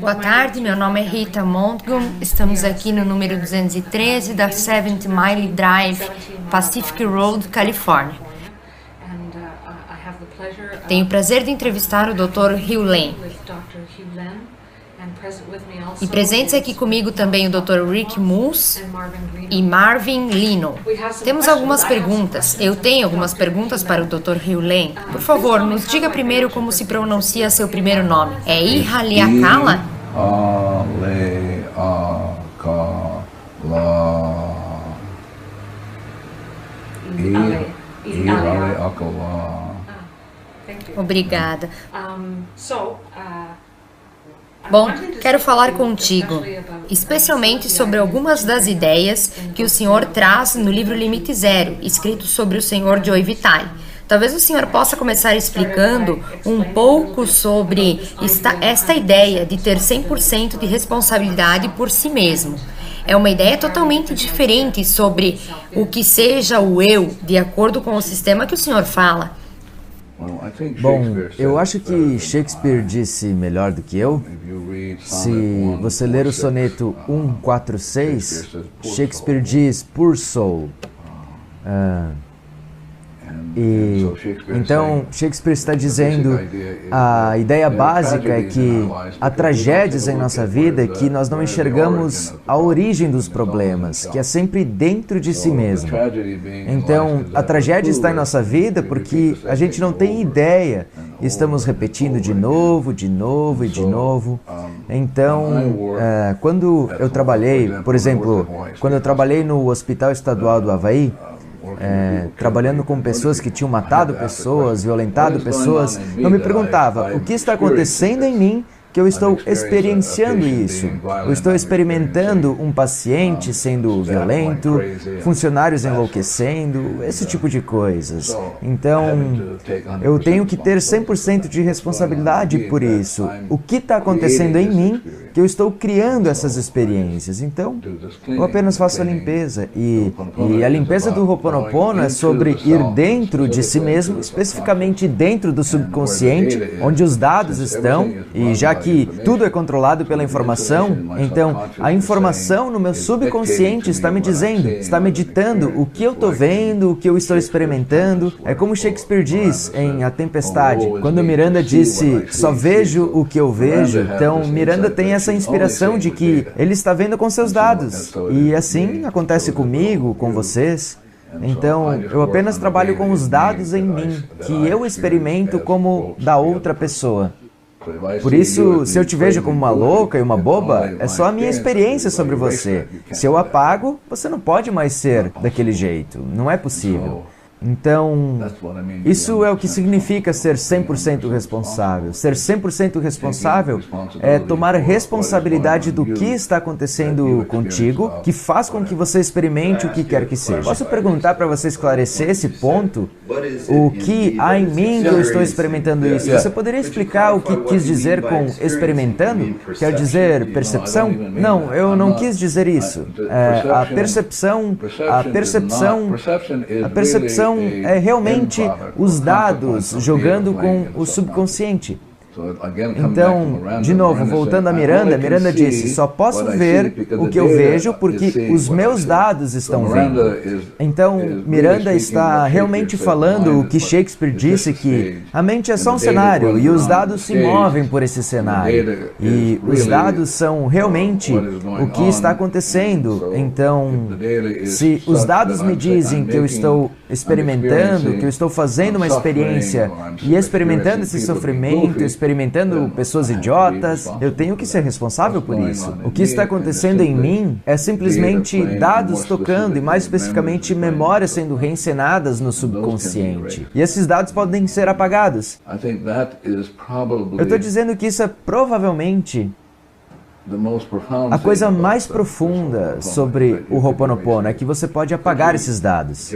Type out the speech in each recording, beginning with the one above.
Boa tarde, meu nome é Rita Montgomery. Estamos aqui no número 213 da 70 Mile Drive, Pacific Road, Califórnia. Tenho o prazer de entrevistar o Dr. Hugh Len. E presentes aqui comigo também o Dr. Rick Moose e Marvin Lino. Temos algumas perguntas. Eu tenho algumas perguntas para o Dr. Hugh Len. Por favor, nos diga primeiro como se pronuncia seu primeiro nome. É Ihaleakala? Ihaleakala. Obrigada. Bom, quero falar contigo, especialmente sobre algumas das ideias que o senhor traz no livro Limite Zero, escrito sobre o senhor Joe Vitale. Talvez o senhor possa começar explicando um pouco sobre esta ideia de ter 100% de responsabilidade por si mesmo. É uma ideia totalmente diferente sobre o que seja o eu, de acordo com o sistema que o senhor fala. Bom, eu acho que Shakespeare disse melhor do que eu. Se você ler o soneto 146, Shakespeare diz poor soul. Então, Shakespeare está dizendo, a ideia básica é que há tragédias em nossa vida é que nós não enxergamos a origem dos problemas, que é sempre dentro de si mesmo. Então, a tragédia está em nossa vida porque a gente não tem ideia, estamos repetindo de novo, de novo e de novo. Então, quando eu trabalhei, por exemplo, quando eu trabalhei no Hospital Estadual do Havaí, trabalhando com pessoas que tinham matado pessoas, violentado pessoas, eu me perguntava, o que está acontecendo em mim que eu estou experienciando isso? Eu estou experimentando um paciente sendo violento, funcionários enlouquecendo, esse tipo de coisas. Então, eu tenho que ter 100% de responsabilidade por isso. O que está acontecendo em mim que eu estou criando essas experiências? Então, eu apenas faço a limpeza. E a limpeza do Ho'oponopono é sobre ir dentro de si mesmo, especificamente dentro do subconsciente, onde os dados estão, e já que tudo é controlado pela informação, então a informação no meu subconsciente está me dizendo, está me ditando o que eu estou vendo, o que eu estou experimentando. É como Shakespeare diz em A Tempestade, quando Miranda disse, só vejo o que eu vejo. Então Miranda tem essa inspiração de que ele está vendo com seus dados. E assim acontece comigo, com vocês. Então, eu apenas trabalho com os dados em mim, que eu experimento como da outra pessoa. Por isso, se eu te vejo como uma louca e uma boba, é só a minha experiência sobre você. Se eu apago, você não pode mais ser daquele jeito. Não é possível. Então, isso é o que significa ser 100% responsável. Ser 100% responsável é tomar responsabilidade do que está acontecendo contigo, que faz com que você experimente o que quer que seja. Posso perguntar para você esclarecer esse ponto? O que há em mim que eu estou experimentando isso? Você poderia explicar o que quis dizer com experimentando? Quer dizer percepção? Não, eu não quis dizer isso. A percepção é realmente os dados jogando com o subconsciente. Então, de novo, voltando a Miranda, Miranda disse, só posso ver o que eu vejo porque os meus dados estão vendo. Então, Miranda está realmente falando o que Shakespeare disse, que a mente é só um cenário e os dados se movem por esse cenário. E os dados são realmente o que está acontecendo. Então, se os dados me dizem que eu estou experimentando, que eu estou fazendo uma experiência e experimentando esse sofrimento, experimentando pessoas idiotas, eu tenho que ser responsável por isso. O que está acontecendo em mim é simplesmente dados tocando e, mais especificamente, memórias sendo reencenadas no subconsciente. E esses dados podem ser apagados. Eu estou dizendo que isso é provavelmente A coisa mais profunda sobre o Ho'oponopono é que você pode apagar esses dados.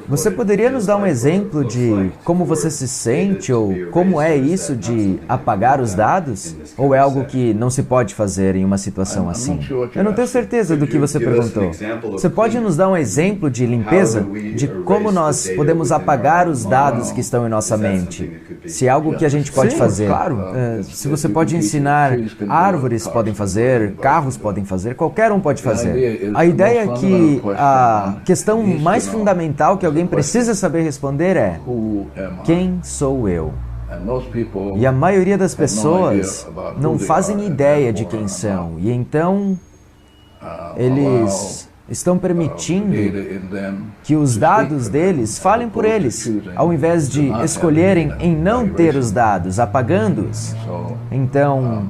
Você poderia nos dar um exemplo de como você se sente ou como é isso de apagar os dados? Ou é algo que não se pode fazer em uma situação assim? Eu não tenho certeza do que você perguntou. Você pode nos dar um exemplo de limpeza? De como nós podemos apagar os dados que estão em nossa mente? Se é algo que a gente pode fazer. Claro. Se você pode ensinar, árvores podem fazer, carros podem fazer, qualquer um pode fazer. A ideia é que a questão mais fundamental que alguém precisa saber responder é: quem sou eu? E a maioria das pessoas não fazem ideia de quem são. E então, eles estão permitindo que os dados deles falem por eles, ao invés de escolherem em não ter os dados, apagando-os. Então,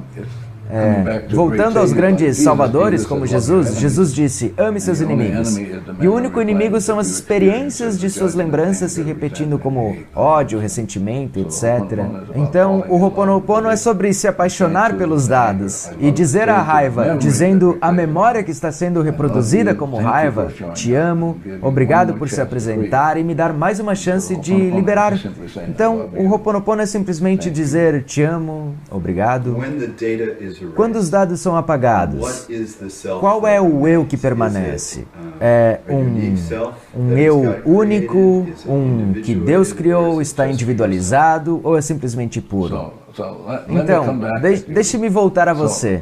voltando aos grandes salvadores como Jesus, Jesus disse: ame seus inimigos. E o único inimigo são as experiências de suas lembranças se repetindo como ódio, ressentimento, etc. Então, o Ho'oponopono é sobre se apaixonar pelos dados e dizer à raiva, dizendo à memória que está sendo reproduzida como raiva: te amo, obrigado por se apresentar e me dar mais uma chance de liberar. Então, o Ho'oponopono é simplesmente dizer: te amo, obrigado. Quando os dados são apagados, qual é o eu que permanece? É um eu único, que Deus criou, está individualizado, ou é simplesmente puro? Então, deixe-me voltar a você.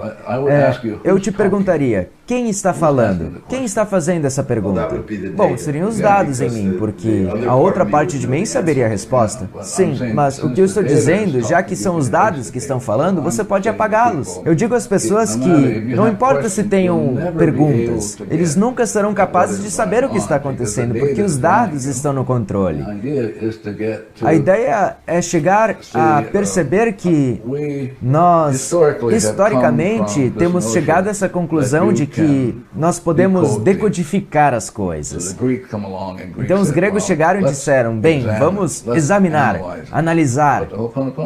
Eu te perguntaria, quem está falando? Quem está fazendo essa pergunta? Bom, seriam os dados em mim, porque a outra parte de mim saberia a resposta. Sim, mas o que eu estou dizendo, já que são os dados que estão falando, você pode apagá-los. Eu digo às pessoas que não importa se tenham perguntas, eles nunca serão capazes de saber o que está acontecendo, porque os dados estão no controle. A ideia é chegar a perceber que nós, historicamente, temos chegado a essa conclusão de que nós podemos decodificar as coisas. Então, os gregos chegaram e disseram: bem, vamos examinar, analisar.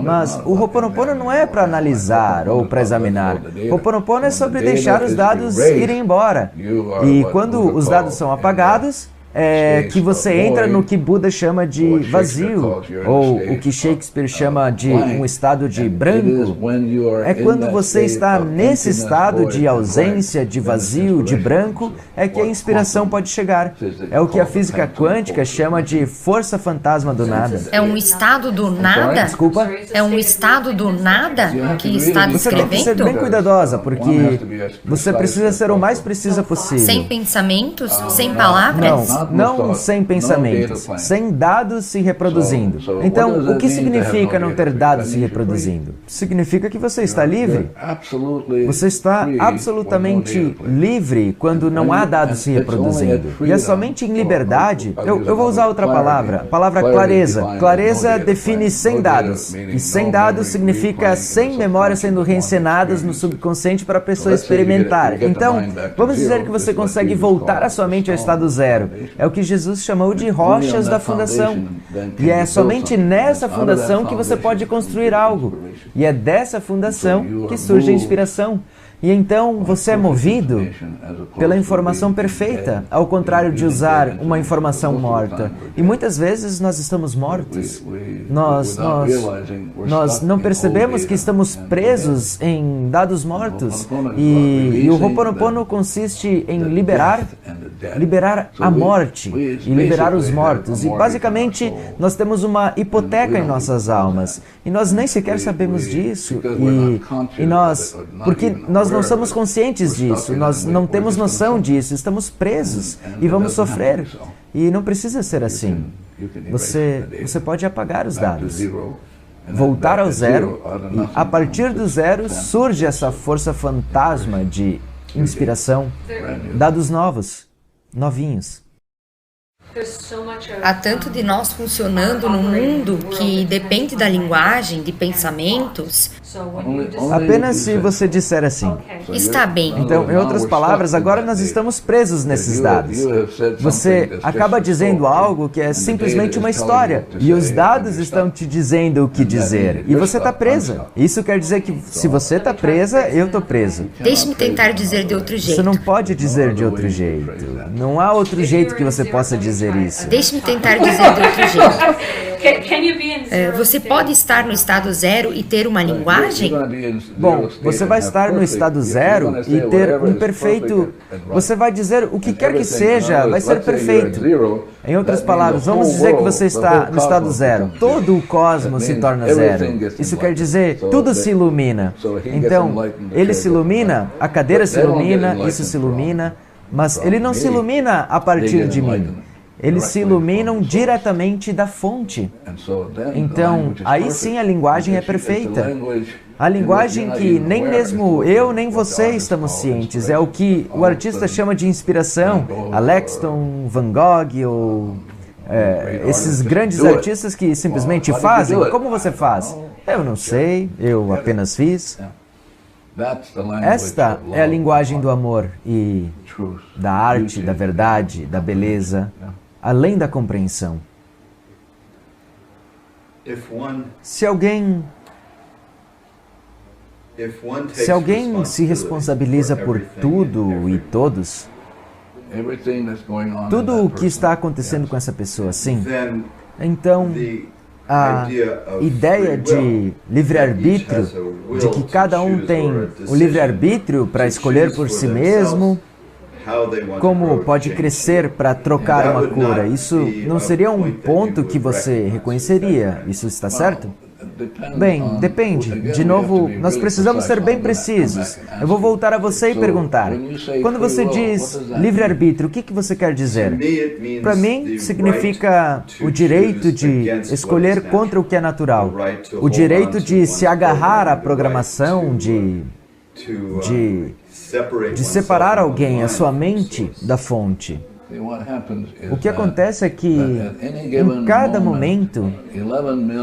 Mas o Ho'oponopono não é para analisar ou para examinar. O Ho'oponopono é sobre deixar os dados irem embora. E quando os dados são apagados, é que você entra no que Buda chama de vazio, ou o que Shakespeare chama de um estado de branco. É quando você está nesse estado de ausência, de vazio, de branco, é que a inspiração pode chegar. É o que a física quântica chama de força fantasma do nada. É um estado do nada? Desculpa? É um estado do nada que está descrevendo? Você tem que ser bem cuidadosa, porque você precisa ser o mais precisa possível. Sem pensamentos? Sem palavras? Não sem pensamentos, sem dados se reproduzindo. Então, o que significa não ter dados se reproduzindo? Significa que você está livre. Você está absolutamente livre quando não há dados se reproduzindo. E é somente em liberdade. Eu vou usar outra palavra, a palavra clareza. Clareza define sem dados. E sem dados significa sem memórias sendo reencenadas no subconsciente para a pessoa experimentar. Então, vamos dizer que você consegue voltar a sua mente ao estado zero. É o que Jesus chamou de rochas da fundação. E é somente nessa fundação que você pode construir algo. E é dessa fundação que surge a inspiração. E então você é movido pela informação perfeita, ao contrário de usar uma informação morta. E muitas vezes nós estamos mortos. Nós não percebemos que estamos presos em dados mortos. E o Ho'oponopono consiste em liberar a morte e liberar os mortos. E basicamente nós temos uma hipoteca em nossas almas. E nós nem sequer sabemos disso. Porque nós não somos conscientes disso, nós não temos noção disso, estamos presos e vamos sofrer. E não precisa ser assim. Você pode apagar os dados, voltar ao zero, e a partir do zero surge essa força fantasma de inspiração, dados novos, novinhos. Há tanto de nós funcionando no mundo que depende da linguagem, de pensamentos, Apenas se você disser assim. Está bem. Então, em outras palavras, agora nós estamos presos nesses dados. Você acaba dizendo algo que é simplesmente uma história, e os dados estão te dizendo o que dizer, e você está presa. Isso quer dizer que se você está presa, eu estou preso. Deixe-me tentar dizer de outro jeito. Você não pode dizer de outro jeito. Não há outro jeito que você possa dizer isso. Deixe-me tentar dizer de outro jeito. Você pode estar no estado zero e ter uma linguagem? Bom, você vai estar no estado zero e ter um perfeito... Você vai dizer o que quer que seja, vai ser perfeito. Em outras palavras, vamos dizer que você está no estado zero. Todo o cosmos se torna zero. Isso quer dizer, tudo se ilumina. Então, ele se ilumina, a cadeira se ilumina, isso se ilumina, mas ele não se ilumina a partir de mim. Eles se iluminam diretamente da fonte. Então, aí sim a linguagem é perfeita. A linguagem que nem mesmo eu nem você estamos cientes. É o que o artista chama de inspiração. Alexton, Van Gogh ou esses grandes artistas que simplesmente fazem. Como você faz? Eu não sei, eu apenas fiz. Esta é a linguagem do amor e da arte, da verdade, da beleza, além da compreensão. Se alguém se responsabiliza por tudo e todos, tudo o que está acontecendo com essa pessoa, sim, então a ideia de livre-arbítrio, de que cada um tem o livre-arbítrio para escolher por si mesmo, como pode crescer para trocar uma cura, isso não seria um ponto que você reconheceria, isso está certo? Bem, depende. De novo, nós precisamos ser bem precisos. Eu vou voltar a você e perguntar. Quando você diz livre-arbítrio, o que você quer dizer? Para mim, significa o direito de escolher contra o que é natural. O direito de se agarrar à programação, de separar alguém, a sua mente, da fonte. O que acontece é que, em cada momento,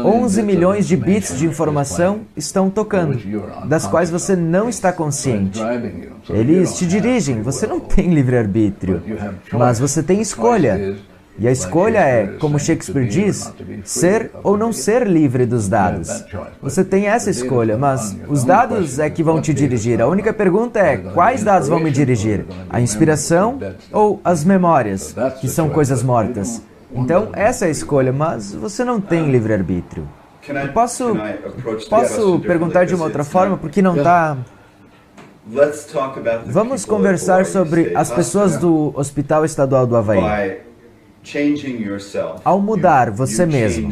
11 milhões de bits de informação estão tocando, das quais você não está consciente. Eles te dirigem, você não tem livre-arbítrio, mas você tem escolha. E a escolha é, como Shakespeare diz, ser ou não ser livre dos dados. Você tem essa escolha, mas os dados é que vão te dirigir. A única pergunta é, quais dados vão me dirigir? A inspiração ou as memórias, que são coisas mortas? Então, essa é a escolha, mas você não tem livre-arbítrio. Eu posso perguntar de uma outra forma, porque não está... Vamos conversar sobre as pessoas do Hospital Estadual do Havaí. Ao mudar você mesmo,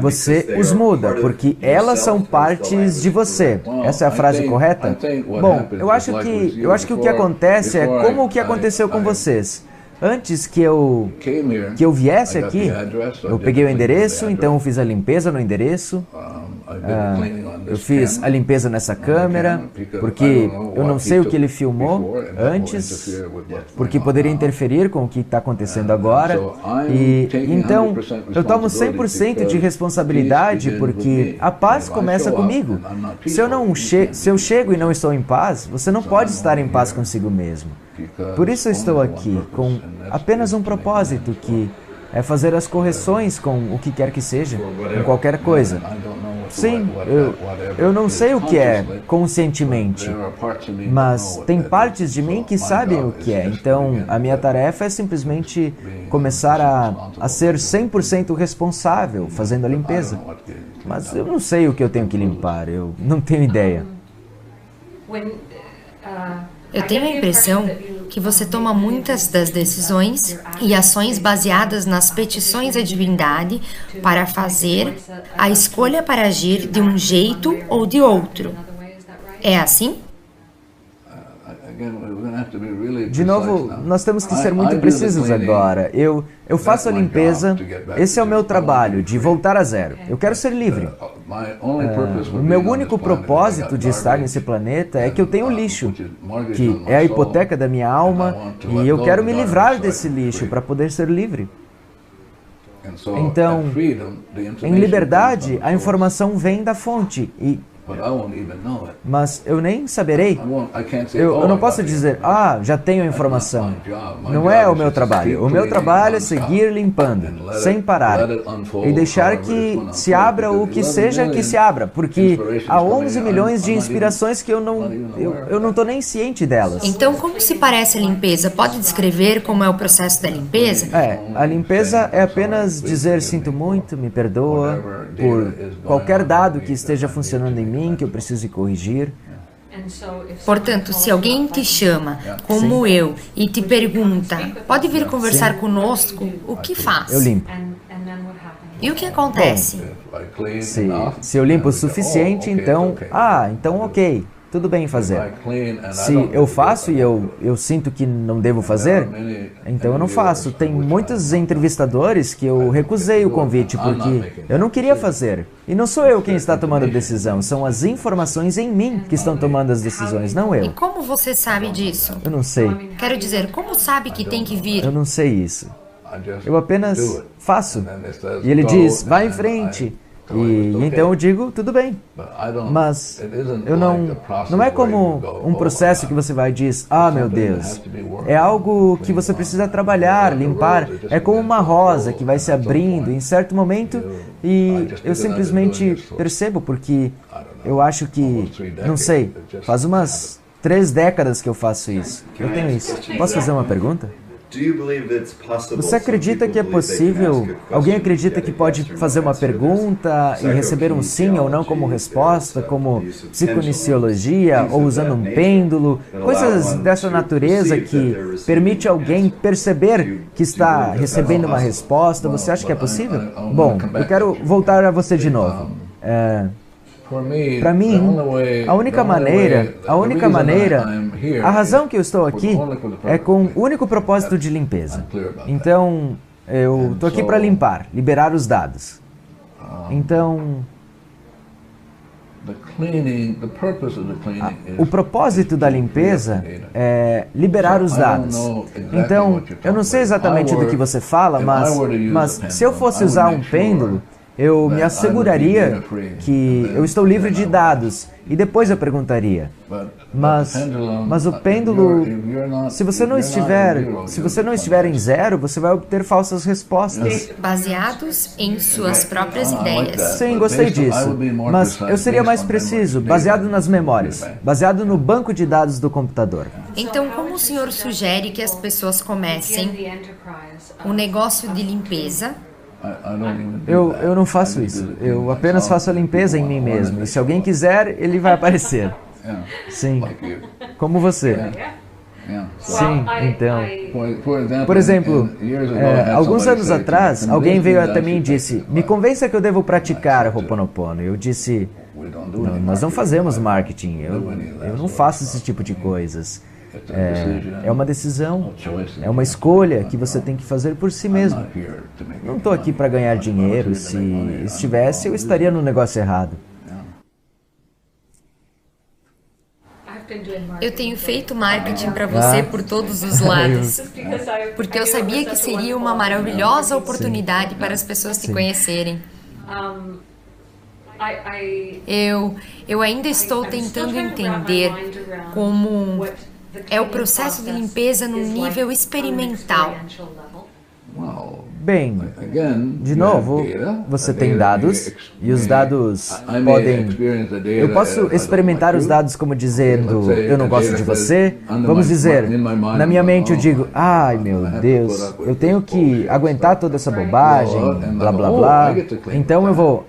você os muda, porque elas são partes de você. Essa é a frase correta? Bom, eu acho que o que acontece é como o que aconteceu com vocês. Antes que eu viesse aqui, eu peguei o endereço, então eu fiz a limpeza no endereço. Eu fiz a limpeza nessa câmera, porque eu não sei o que ele filmou antes, porque poderia interferir com o que está acontecendo agora. E então, eu tomo 100% de responsabilidade, porque a paz começa comigo. Se eu chego e não estou em paz, você não pode estar em paz consigo mesmo. Por isso eu estou aqui, com apenas um propósito, que é fazer as correções com o que quer que seja, com qualquer coisa. Sim, eu não sei o que é conscientemente, mas tem partes de mim que sabem o que é. Então, a minha tarefa é simplesmente começar a ser 100% responsável, fazendo a limpeza. Mas eu não sei o que eu tenho que limpar, eu não tenho ideia. Eu tenho a impressão que você toma muitas das decisões e ações baseadas nas petições à divindade para fazer a escolha para agir de um jeito ou de outro. É assim? De novo, nós temos que ser muito precisos agora. Eu faço a limpeza, esse é o meu trabalho, de voltar a zero. Eu quero ser livre. O meu único propósito de estar nesse planeta é que eu tenho lixo, que é a hipoteca da minha alma, e eu quero me livrar desse lixo para poder ser livre. Então, em liberdade, a informação vem da fonte, e Mas eu nem saberei. Eu não posso dizer, já tenho a informação. Não é o meu trabalho. O meu trabalho é seguir limpando, sem parar. E deixar que se abra o que seja que se abra. Porque há 11 milhões de inspirações que eu não estou nem ciente delas. Então, como se parece a limpeza? Pode descrever como é o processo da limpeza? A limpeza é apenas dizer sinto muito, me perdoa, por qualquer dado que esteja funcionando em mim, que eu preciso corrigir. Portanto, se alguém te chama, como eu, e te pergunta, pode vir conversar conosco, o que faz? Eu limpo. E o que acontece? Se eu limpo o suficiente, então ok, tudo bem fazer. Se eu faço e eu sinto que não devo fazer, então eu não faço. Tem muitos entrevistadores que eu recusei o convite porque eu não queria fazer. E não sou eu quem está tomando a decisão, são as informações em mim que estão tomando as decisões, não eu. E como você sabe disso? Eu não sei. Quero dizer, como sabe que tem que vir? Eu não sei isso. Eu apenas faço. E ele diz, vai em frente. E então eu digo, tudo bem. Mas eu não é como um processo que você vai e diz, meu Deus. É algo que você precisa trabalhar, limpar. É como uma rosa que vai se abrindo em certo momento e eu simplesmente percebo porque eu acho que, não sei, faz umas 3 décadas que eu faço isso. Eu tenho isso. Posso fazer uma pergunta? Você acredita que é possível? Alguém acredita que pode fazer uma pergunta e receber um sim ou não como resposta, como psiconiciologia ou usando um pêndulo, coisas dessa natureza que permite alguém perceber que está recebendo uma resposta? Você acha que é possível? Bom, eu quero voltar a você de novo. Para mim, a única maneira, a razão que eu estou aqui é com o único propósito de limpeza. Então, eu estou aqui para limpar, liberar os dados. Então, o propósito da limpeza é liberar os dados. Então, eu não sei exatamente do que você fala, mas se eu fosse usar um pêndulo, eu me asseguraria que eu estou livre de dados e depois eu perguntaria. Mas o pêndulo, se você não estiver em zero, você vai obter falsas respostas. Baseados em suas próprias ideias. Sim, gostei disso. Mas eu seria mais preciso, baseado nas memórias, baseado no banco de dados do computador. Então, como o senhor sugere que as pessoas comecem o negócio de limpeza? Eu não faço isso. Eu apenas faço a limpeza em mim mesmo. E se alguém quiser, ele vai aparecer. Sim. Como você. Sim, então. Por exemplo, alguns anos atrás, alguém veio até mim e disse, me convença que eu devo praticar Ho'oponopono. Eu disse, nós não fazemos marketing. Eu não faço esse tipo de coisas. É uma decisão, é uma escolha que você tem que fazer por si mesmo. Não estou aqui para ganhar dinheiro. Se estivesse, eu estaria no negócio errado. Eu tenho feito marketing para você por todos os lados, porque eu sabia que seria uma maravilhosa oportunidade para as pessoas te conhecerem. Eu ainda estou tentando entender como é o processo de limpeza num nível experimental. Bem, de novo, você tem dados e os dados podem... Eu posso experimentar os dados como dizendo, eu não gosto de você. Vamos dizer, na minha mente eu digo, ai meu Deus, eu tenho que aguentar toda essa bobagem, blá blá blá. Então eu vou,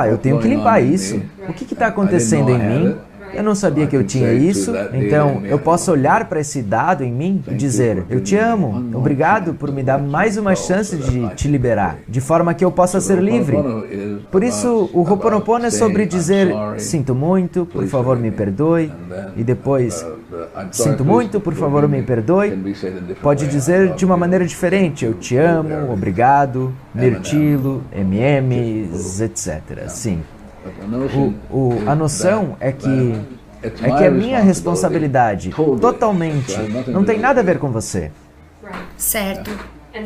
eu tenho que limpar isso. O que está acontecendo em mim? Eu não sabia que eu tinha isso, então eu posso olhar para esse dado em mim e dizer, eu te amo, obrigado por me dar mais uma chance de te liberar, de forma que eu possa ser livre. Por isso, o Ho'oponopono é sobre dizer, sinto muito, por favor me perdoe, e depois, sinto muito, por favor me perdoe. Pode dizer de uma maneira diferente, eu te amo, obrigado, mirtilo, etc. Sim. A noção é que é minha responsabilidade, totalmente. Não tem nada a ver com você. Certo.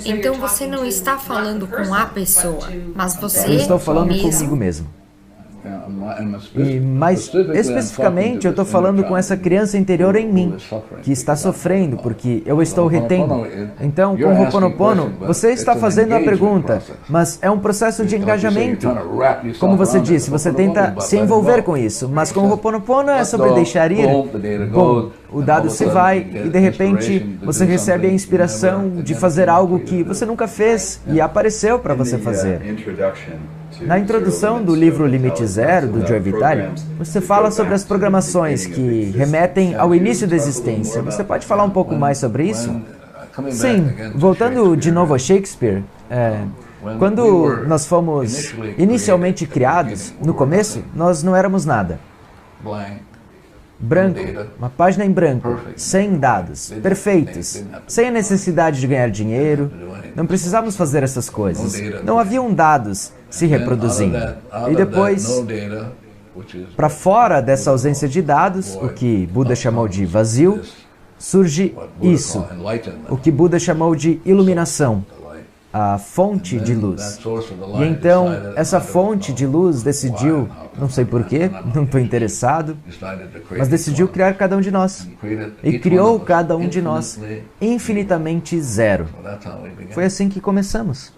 Então você não está falando com a pessoa, mas você Eu estou falando mesmo. comigo mesmo. E mais especificamente, eu estou falando com essa criança interior em mim, que está sofrendo, porque eu estou retendo. Então, com o Ho'oponopono, você está fazendo a pergunta, mas é um processo de engajamento. Como você disse, você tenta se envolver com isso, mas com o Ho'oponopono é sobre deixar ir. Bom, o dado se vai e de repente você recebe a inspiração de fazer algo que você nunca fez e apareceu para você fazer. Na introdução do livro Limite Zero, do Joe Vitale, você fala sobre as programações que remetem ao início da existência. Você pode falar um pouco mais sobre isso? Sim, voltando de novo a Shakespeare, quando nós fomos inicialmente criados, no começo, nós não éramos nada. Branco, uma página em branco, sem dados, perfeitos, sem a necessidade de ganhar dinheiro, não precisávamos fazer essas coisas. Não haviam dados se reproduzindo. E depois, para fora dessa ausência de dados, o que Buda chamou de vazio, surge isso, o que Buda chamou de iluminação, a fonte de luz. E então, essa fonte de luz decidiu, não sei porquê, não estou interessado, mas decidiu criar cada um de nós. E criou cada um de nós infinitamente zero. Foi assim que começamos.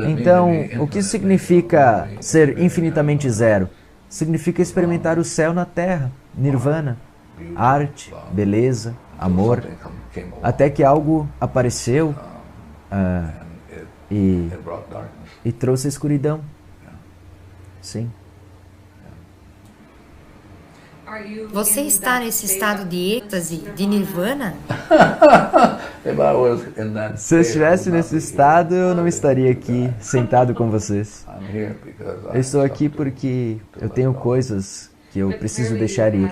Então, o que significa ser infinitamente zero? Significa experimentar o céu na Terra, nirvana, arte, beleza, amor, até que algo apareceu e trouxe a escuridão. Sim. Você está nesse estado de êxtase, de nirvana? Se eu estivesse nesse estado, eu não estaria aqui sentado com vocês. Eu estou aqui porque eu tenho coisas que eu preciso deixar ir.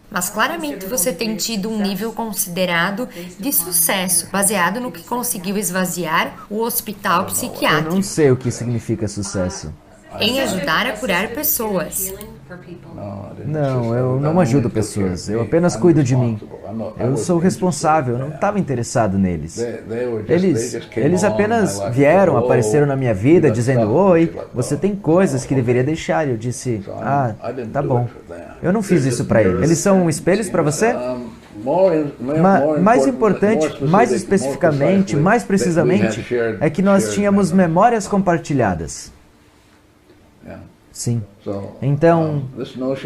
Mas claramente você tem tido um nível considerado de sucesso, baseado no que conseguiu esvaziar o hospital Eu psiquiátrico, não sei o que significa sucesso. em ajudar a curar pessoas. Não, eu não ajudo pessoas, eu apenas cuido de mim. Eu sou responsável, eu não estava interessado neles. Eles apenas vieram, apareceram na minha vida dizendo, oi, você tem coisas que deveria deixar. E eu disse, tá bom. Eu não fiz isso para eles. Eles são espelhos para você? Mais importante, mais especificamente, mais precisamente, é que nós tínhamos memórias compartilhadas. Sim. Então,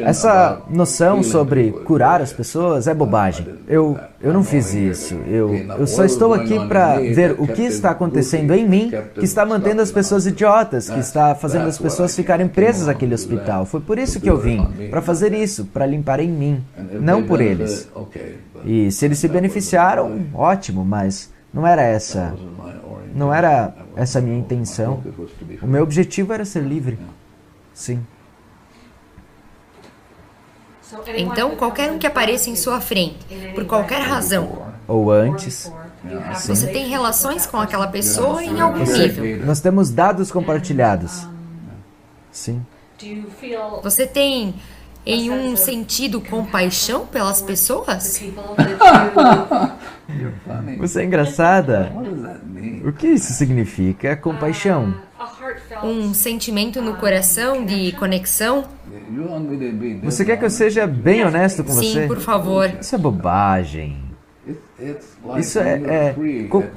essa noção sobre curar as pessoas é bobagem. Eu não fiz isso. Eu só estou aqui para ver o que está acontecendo em mim, que está mantendo as pessoas idiotas, que está fazendo as pessoas ficarem presas àquele hospital. Foi por isso que eu vim, para fazer isso, para limpar em mim, não por eles. E se eles se beneficiaram, ótimo, mas não era essa a minha intenção. O meu objetivo era ser livre. Sim. Então, qualquer um que apareça em sua frente, por qualquer razão, Ou antes. você tem relações com aquela pessoa em algum nível. Nós temos dados compartilhados. Sim. Você tem, em um sentido, compaixão pelas pessoas? Você é engraçada. O que isso significa? Compaixão. Um sentimento no coração de conexão? Você quer que eu seja bem honesto com você? Sim, por favor. Isso é bobagem. Isso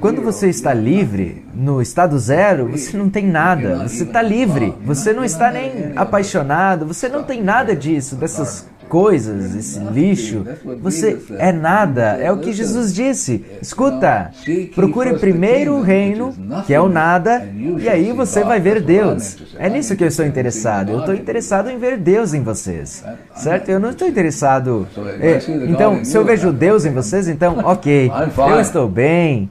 quando você está livre, no estado zero, você não tem nada. Você está livre. Você não está nem apaixonado. Você não tem nada disso, dessas coisas, esse lixo. Você é nada. É o que Jesus disse. Escuta, procure primeiro o reino, que é o nada, e aí você vai ver Deus. É nisso que eu estou interessado. Eu estou interessado em ver Deus em vocês. Certo? Eu não estou interessado... Então, se eu vejo Deus em vocês, então, ok, eu estou bem.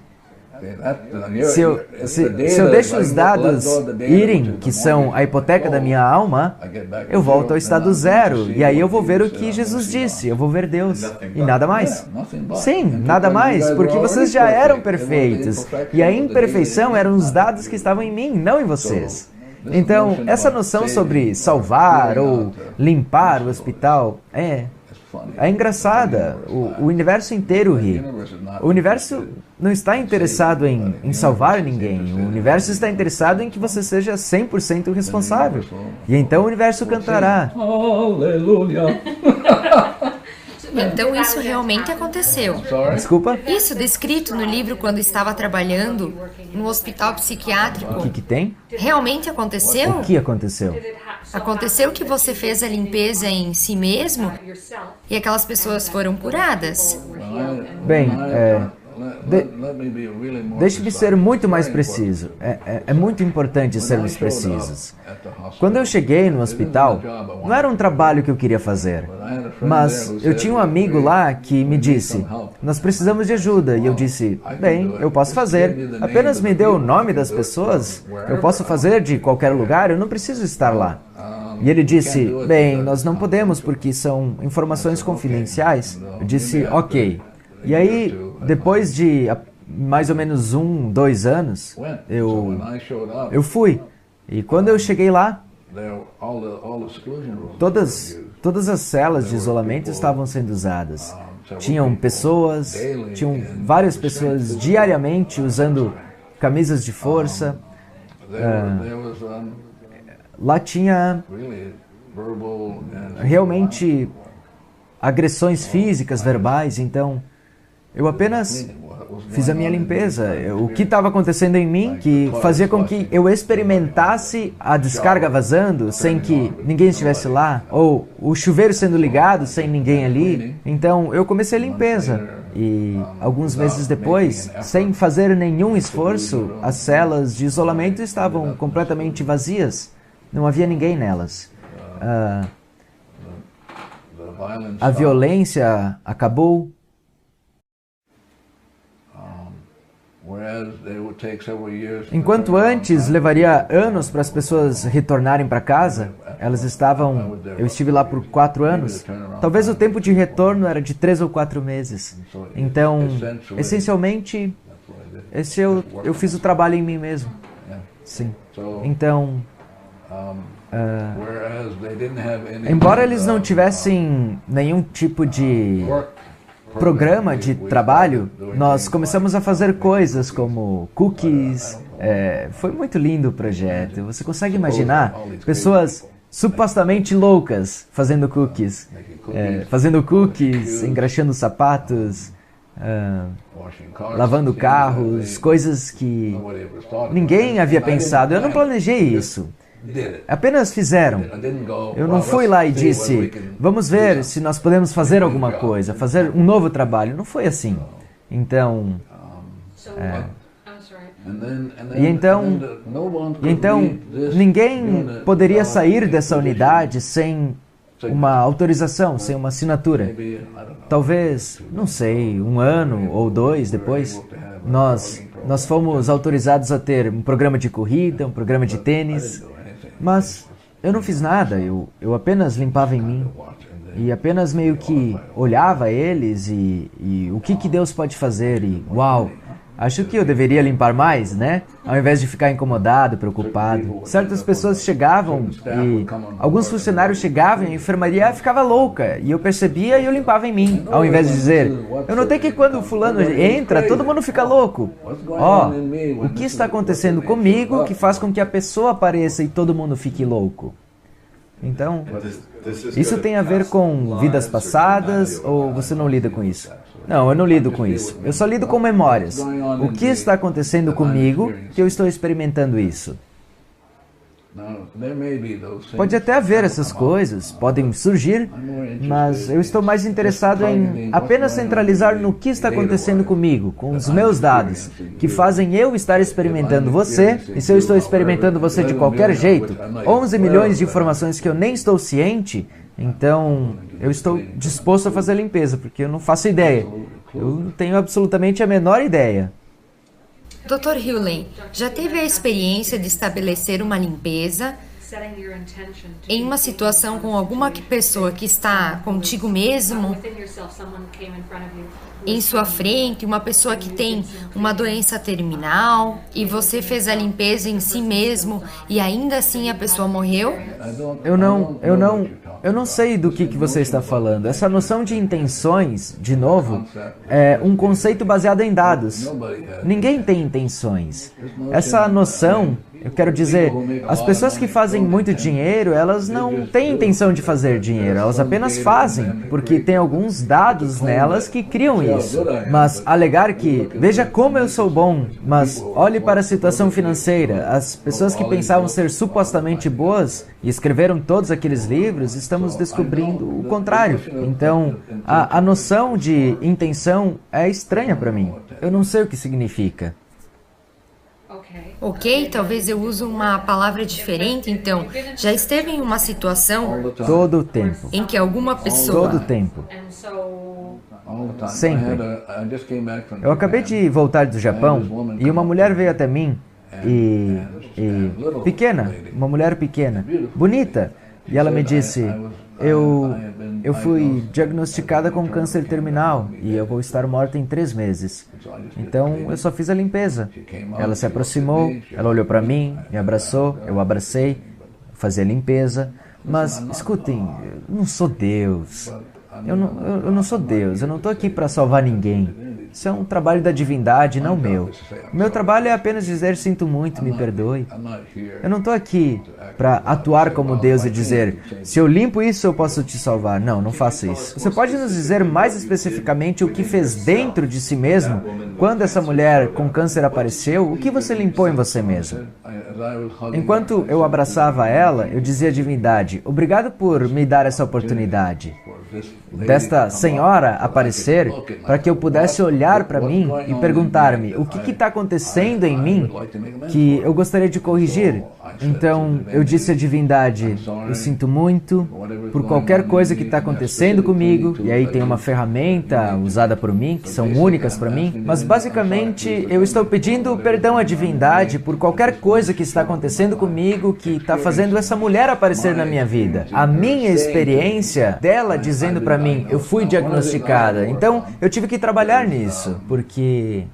Se eu deixo os dados irem, que são a hipoteca da minha alma, eu volto ao estado zero. E aí eu vou ver o que Jesus disse. Eu vou ver Deus. E nada mais. Sim, nada mais, porque vocês já eram perfeitos. E a imperfeição eram os dados que estavam em mim, não em vocês. Então, essa noção sobre salvar ou limpar o hospital é engraçada. O universo inteiro ri. O universo não está interessado em salvar ninguém. O universo está interessado em que você seja 100% responsável. E então o universo cantará. Aleluia. Então isso realmente aconteceu. Desculpa? Isso descrito no livro quando estava trabalhando no hospital psiquiátrico, O que tem? realmente aconteceu? O que aconteceu? Aconteceu que você fez a limpeza em si mesmo e aquelas pessoas foram curadas? Bem, deixe-me ser muito mais preciso. É muito importante sermos precisos. Quando eu cheguei no hospital, não era um trabalho que eu queria fazer, mas eu tinha um amigo lá que me disse, nós precisamos de ajuda, e eu disse, bem, eu posso fazer, apenas me dê o nome das pessoas, eu posso fazer de qualquer lugar, eu não preciso estar lá. E ele disse, bem, nós não podemos porque são informações confidenciais. Eu disse, ok. E aí, depois de mais ou menos 2 anos, eu fui. E quando eu cheguei lá, todas as celas de isolamento estavam sendo usadas. Tinham várias pessoas diariamente usando camisas de força. Lá tinha realmente agressões físicas, verbais, então eu apenas fiz a minha limpeza. O que estava acontecendo em mim que fazia com que eu experimentasse a descarga vazando sem que ninguém estivesse lá, ou o chuveiro sendo ligado sem ninguém ali. Então eu comecei a limpeza. E alguns meses depois, sem fazer nenhum esforço, as celas de isolamento estavam completamente vazias. Não havia ninguém nelas. A violência acabou. Enquanto antes levaria anos para as pessoas retornarem para casa, eu estive lá por 4 anos, talvez o tempo de retorno era de 3 ou 4 meses. Então, essencialmente, eu fiz o trabalho em mim mesmo. Sim. Então, embora eles não tivessem nenhum tipo de programa de trabalho, nós começamos a fazer coisas como cookies. Foi muito lindo o projeto. Você consegue imaginar pessoas supostamente loucas fazendo cookies, engraxando sapatos, lavando carros, coisas que ninguém havia pensado. Eu não planejei isso. Apenas fizeram. Eu não fui lá e disse, vamos ver se nós podemos fazer alguma coisa, fazer um novo trabalho. Não foi assim. Então, ninguém poderia sair dessa unidade sem uma autorização, sem uma assinatura. Talvez, não sei, 1 ano ou 2 depois, nós fomos autorizados a ter um programa de corrida, um programa de tênis. Mas eu não fiz nada, eu apenas limpava em mim e apenas meio que olhava eles e o que Deus pode fazer e uau, acho que eu deveria limpar mais, né? Ao invés de ficar incomodado, preocupado. Certas pessoas chegavam e alguns funcionários chegavam e a enfermaria ficava louca e eu percebia e eu limpava em mim, ao invés de dizer, eu notei que quando o fulano entra, todo mundo fica louco. O que está acontecendo comigo que faz com que a pessoa apareça e todo mundo fique louco? Então, isso tem a ver com vidas passadas ou você não lida com isso? Não, eu não lido com isso. Eu só lido com memórias. O que está acontecendo comigo que eu estou experimentando isso? Pode até haver essas coisas, podem surgir, mas eu estou mais interessado em apenas centralizar no que está acontecendo comigo, com os meus dados, que fazem eu estar experimentando você, e se eu estou experimentando você de qualquer jeito, 11 milhões de informações que eu nem estou ciente, então eu estou disposto a fazer a limpeza, porque eu não faço ideia. Eu não tenho absolutamente a menor ideia. Dr. Hewley, já teve a experiência de estabelecer uma limpeza em uma situação com alguma pessoa que está contigo mesmo, em sua frente, uma pessoa que tem uma doença terminal, e você fez a limpeza em si mesmo e ainda assim a pessoa morreu? Eu não sei do que você está falando. Essa noção de intenções, de novo, é um conceito baseado em dados. Ninguém tem intenções. Essa noção, eu quero dizer, as pessoas que fazem muito dinheiro, elas não têm intenção de fazer dinheiro, elas apenas fazem, porque tem alguns dados nelas que criam isso. Mas alegar que, veja como eu sou bom, mas olhe para a situação financeira, as pessoas que pensavam ser supostamente boas e escreveram todos aqueles livros, estamos descobrindo o contrário. Então, a noção de intenção é estranha para mim. Eu não sei o que significa. Ok, talvez eu use uma palavra diferente, então. Já esteve em uma situação Todo o tempo. em que alguma pessoa... Todo o tempo. Sempre. Eu acabei de voltar do Japão e uma mulher veio até mim pequena, uma mulher pequena, bonita, e ela me disse, eu fui diagnosticada com câncer terminal e eu vou estar morta em 3 meses. Então eu só fiz a limpeza. Ela se aproximou, ela olhou para mim, me abraçou, eu abracei, fazia a limpeza. Mas escutem, eu não sou Deus. Eu não sou Deus, eu não estou aqui para salvar ninguém. Isso é um trabalho da divindade, não meu. O meu trabalho é apenas dizer, sinto muito, me perdoe. Eu não estou aqui para atuar como Deus e dizer, se eu limpo isso, eu posso te salvar. Não, não faço isso. Você pode nos dizer mais especificamente o que fez dentro de si mesmo quando essa mulher com câncer apareceu? O que você limpou em você mesmo? Enquanto eu abraçava ela, eu dizia à divindade, obrigado por me dar essa oportunidade desta senhora aparecer para que eu pudesse olhar para mim e perguntar-me o que está acontecendo em mim que eu gostaria de corrigir. Então eu disse à divindade, eu sinto muito por qualquer coisa que está acontecendo comigo, e aí tem uma ferramenta usada por mim, que são únicas para mim, mas basicamente eu estou pedindo perdão à divindade por qualquer coisa que está acontecendo comigo que está fazendo essa mulher aparecer na minha vida. A minha experiência dela dizendo para mim, eu fui diagnosticada, então eu tive que trabalhar nisso, porque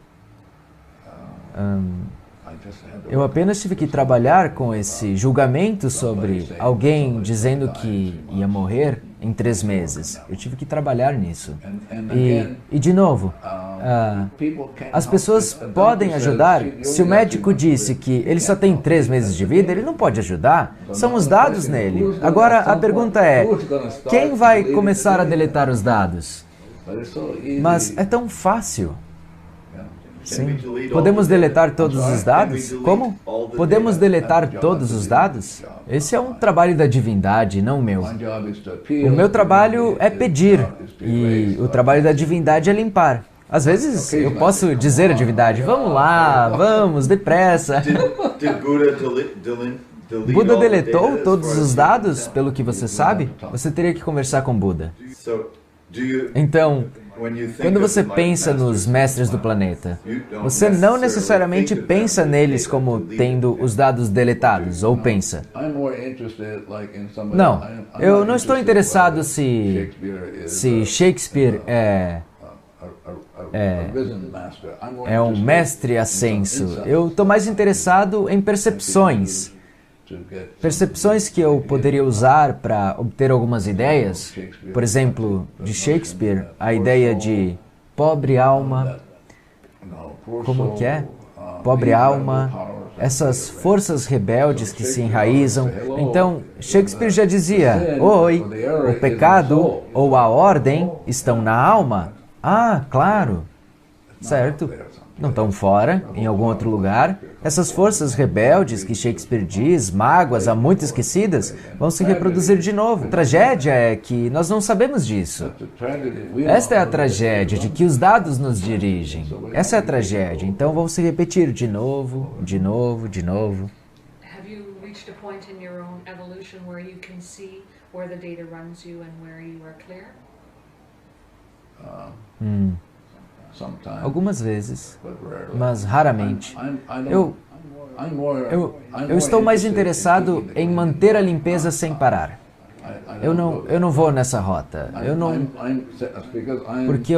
eu apenas tive que trabalhar com esse julgamento sobre alguém dizendo que ia morrer em 3 meses. Eu tive que trabalhar nisso. E de novo, as pessoas podem ajudar. Se o médico disse que ele só tem 3 meses de vida, ele não pode ajudar. São os dados nele. Agora, a pergunta é, quem vai começar a deletar os dados? Mas é tão fácil. Sim. Podemos deletar todos os dados? Como? Podemos deletar todos os dados? Esse é um trabalho da divindade, não o meu. O meu trabalho é pedir, e o trabalho da divindade é limpar. Às vezes eu posso dizer à divindade, vamos lá, vamos, depressa. Buda deletou todos os dados, pelo que você sabe? Você teria que conversar com Buda. Então, quando você pensa nos mestres do planeta, você não necessariamente pensa neles como tendo os dados deletados, ou pensa? Não, eu não estou interessado se Shakespeare é um mestre ascenso. Eu estou mais interessado em percepções. Percepções que eu poderia usar para obter algumas ideias, por exemplo, de Shakespeare, a ideia de pobre alma, como que é? Pobre alma, essas forças rebeldes que se enraizam. Então, Shakespeare já dizia, oi, o pecado ou a ordem estão na alma. Ah, claro, certo. Não estão fora, em algum outro lugar. Essas forças rebeldes que Shakespeare diz, mágoas há muito esquecidas, vão se reproduzir de novo. A tragédia é que nós não sabemos disso. Esta é a tragédia de que os dados nos dirigem. Essa é a tragédia. Então vão se repetir de novo, de novo, de novo. Have you reached a point in your own evolution where you can see where the data runs you and where you are clear? Algumas vezes, mas raramente. Eu estou mais interessado em manter a limpeza sem parar. Eu não vou nessa rota. Porque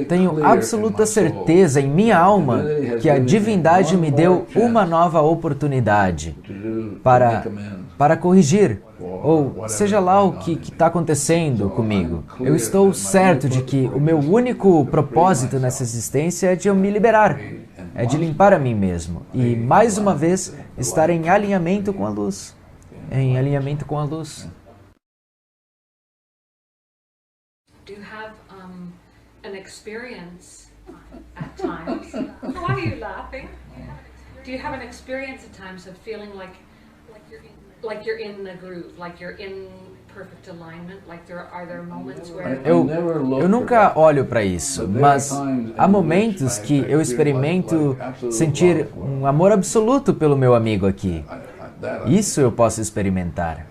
Tenho absoluta certeza em minha alma que a divindade me deu uma nova oportunidade para corrigir, ou seja lá o que está acontecendo comigo. Eu estou certo de que o meu único propósito nessa existência é de eu me liberar, é de limpar a mim mesmo e, mais uma vez, estar em alinhamento com a luz. Em alinhamento com a luz. Do you have an experience at times? Why are you laughing? Do you have an experience at times of feeling like you're in the groove, like you're in perfect alignment? Like are there moments where Eu nunca olho para isso, mas há momentos que eu experimento sentir um amor absoluto pelo meu amigo aqui. Isso eu posso experimentar.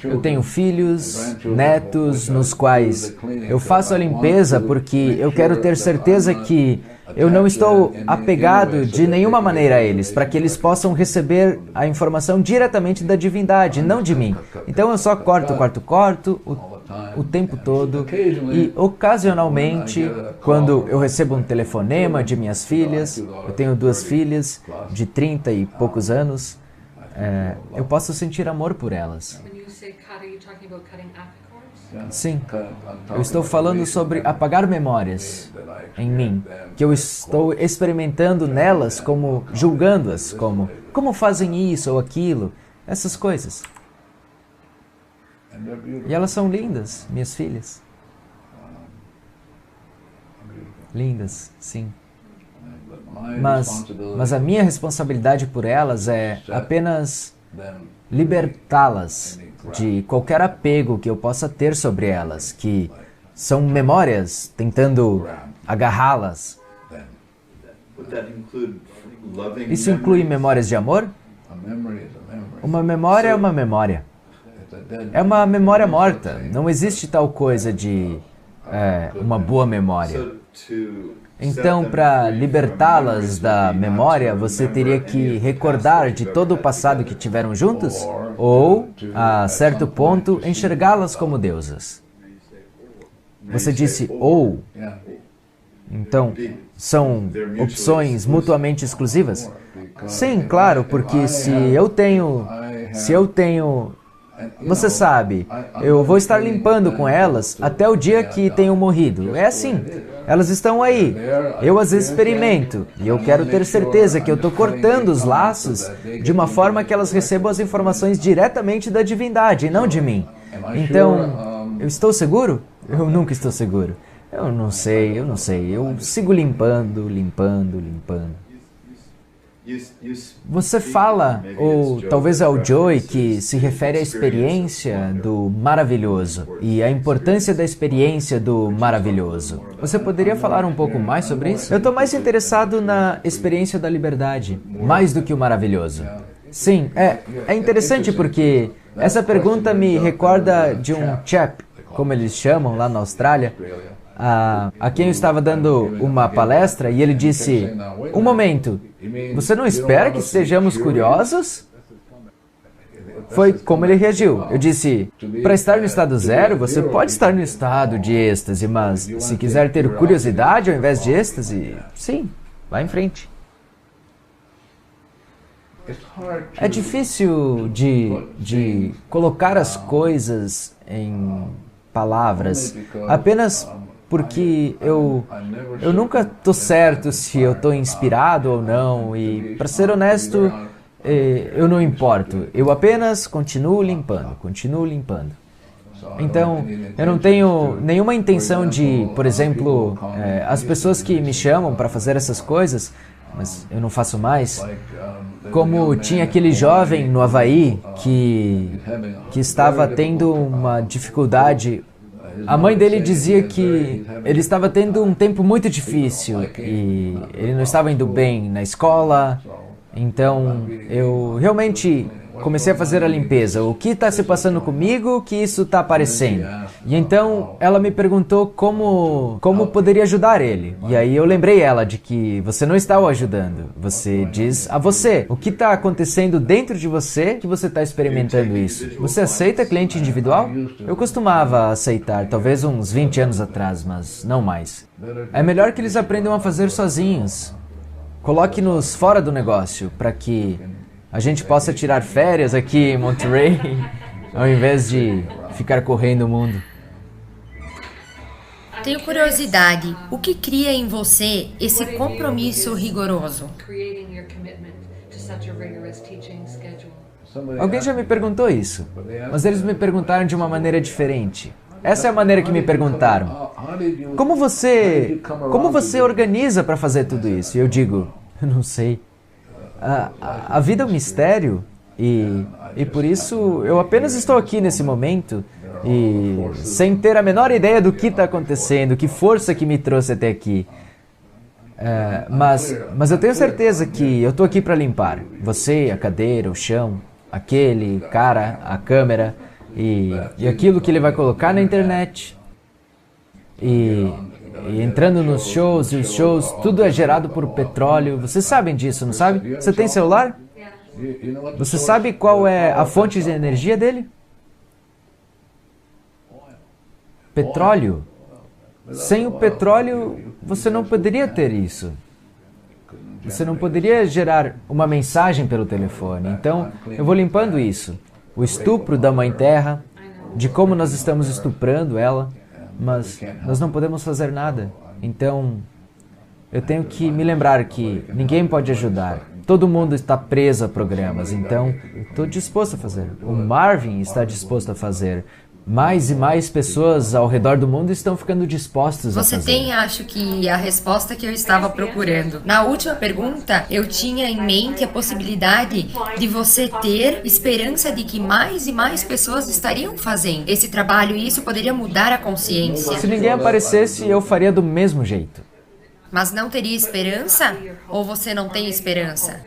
Eu tenho filhos, netos, nos quais eu faço a limpeza porque eu quero ter certeza que eu não estou apegado de nenhuma maneira a eles, para que eles possam receber a informação diretamente da divindade, não de mim. Então eu só corto o tempo todo e ocasionalmente, quando eu recebo um telefonema de minhas filhas, eu tenho 2 filhas de 30 e poucos anos, eu posso sentir amor por elas. Sim, eu estou falando sobre apagar memórias em mim, que eu estou experimentando nelas como julgando-as, como fazem isso ou aquilo, essas coisas. E elas são lindas, minhas filhas. Lindas, sim. Mas a minha responsabilidade por elas é apenas libertá-las de qualquer apego que eu possa ter sobre elas, que são memórias tentando agarrá-las. Isso inclui memórias de amor? Uma memória é uma memória. É uma memória morta. Não existe tal coisa de uma boa memória. Então, para libertá-las da memória, você teria que recordar de todo o passado que tiveram juntos? Ou, a certo ponto, enxergá-las como deusas? Você disse ou? Então, são opções mutuamente exclusivas? Sim, claro, porque se eu tenho, você sabe, eu vou estar limpando com elas até o dia que tenham morrido. É assim. Elas estão aí. Eu as experimento. E eu quero ter certeza que eu estou cortando os laços de uma forma que elas recebam as informações diretamente da divindade e não de mim. Então, eu estou seguro? Eu nunca estou seguro. Eu não sei. Eu sigo limpando. Você fala, ou talvez ao Joey, que se refere à experiência do maravilhoso e à importância da experiência do maravilhoso. Você poderia falar um pouco mais sobre isso? Eu estou mais interessado na experiência da liberdade, mais do que o maravilhoso. Sim, é interessante porque essa pergunta me recorda de um chap, como eles chamam lá na Austrália, a quem eu estava dando uma palestra, e ele disse: um momento, você não espera que sejamos curiosos? Foi como ele reagiu. Eu disse: para estar no estado zero, você pode estar no estado de êxtase, mas se quiser ter curiosidade ao invés de êxtase, sim, vá em frente. É difícil de colocar as coisas em palavras, apenas porque eu nunca estou certo se eu estou inspirado ou não, e, para ser honesto, eu não importo. Eu apenas continuo limpando. Então, eu não tenho nenhuma intenção de, por exemplo, as pessoas que me chamam para fazer essas coisas, mas eu não faço mais, como tinha aquele jovem no Havaí que estava tendo uma dificuldade. A mãe dele dizia que ele estava tendo um tempo muito difícil e ele não estava indo bem na escola. Então, eu realmente comecei a fazer a limpeza. O que está se passando comigo que isso está aparecendo? E então ela me perguntou como poderia ajudar ele. E aí eu lembrei ela de que você não está o ajudando. Você diz a você. O que está acontecendo dentro de você que você está experimentando isso? Você aceita cliente individual? Eu costumava aceitar, talvez uns 20 anos atrás, mas não mais. É melhor que eles aprendam a fazer sozinhos. Coloque-nos fora do negócio, para que a gente possa tirar férias aqui em Monterey, ao invés de ficar correndo o mundo. Tenho curiosidade, o que cria em você esse compromisso rigoroso? Alguém já me perguntou isso, mas eles me perguntaram de uma maneira diferente. Essa é a maneira que me perguntaram. Como você organiza para fazer tudo isso? E eu digo, eu não sei. A vida é um mistério e por isso eu apenas estou aqui nesse momento e sem ter a menor ideia do que está acontecendo, que força que me trouxe até aqui. Mas eu tenho certeza que eu estou aqui para limpar. Você, a cadeira, o chão, aquele cara, a câmera e aquilo que ele vai colocar na internet. E entrando nos shows, e os shows, tudo é gerado por petróleo. Vocês sabem disso, não sabe? Você tem celular? Você sabe qual é a fonte de energia dele? Petróleo. Sem o petróleo, você não poderia ter isso. Você não poderia gerar uma mensagem pelo telefone. Então, eu vou limpando isso. O estupro da Mãe Terra, de como nós estamos estuprando ela, mas nós não podemos fazer nada. Então, eu tenho que me lembrar que ninguém pode ajudar. Todo mundo está preso a programas, então eu estou disposto a fazer. O Marvin está disposto a fazer. Mais e mais pessoas ao redor do mundo estão ficando dispostas a fazer. Você tem, acho que, a resposta que eu estava procurando. Na última pergunta, eu tinha em mente a possibilidade de você ter esperança de que mais e mais pessoas estariam fazendo esse trabalho e isso poderia mudar a consciência. Se ninguém aparecesse, eu faria do mesmo jeito. Mas não teria esperança? Ou você não tem esperança?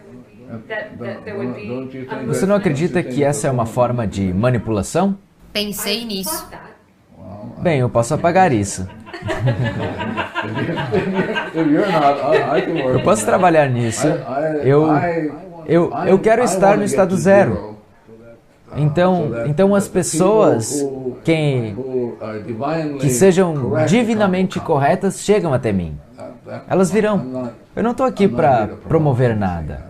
Você não acredita que essa é uma forma de manipulação? Pensei nisso. Bem, eu posso apagar isso. Eu posso trabalhar nisso. Eu quero estar no estado zero. Então as pessoas que sejam divinamente corretas chegam até mim. Elas virão. Eu não estou aqui para promover nada.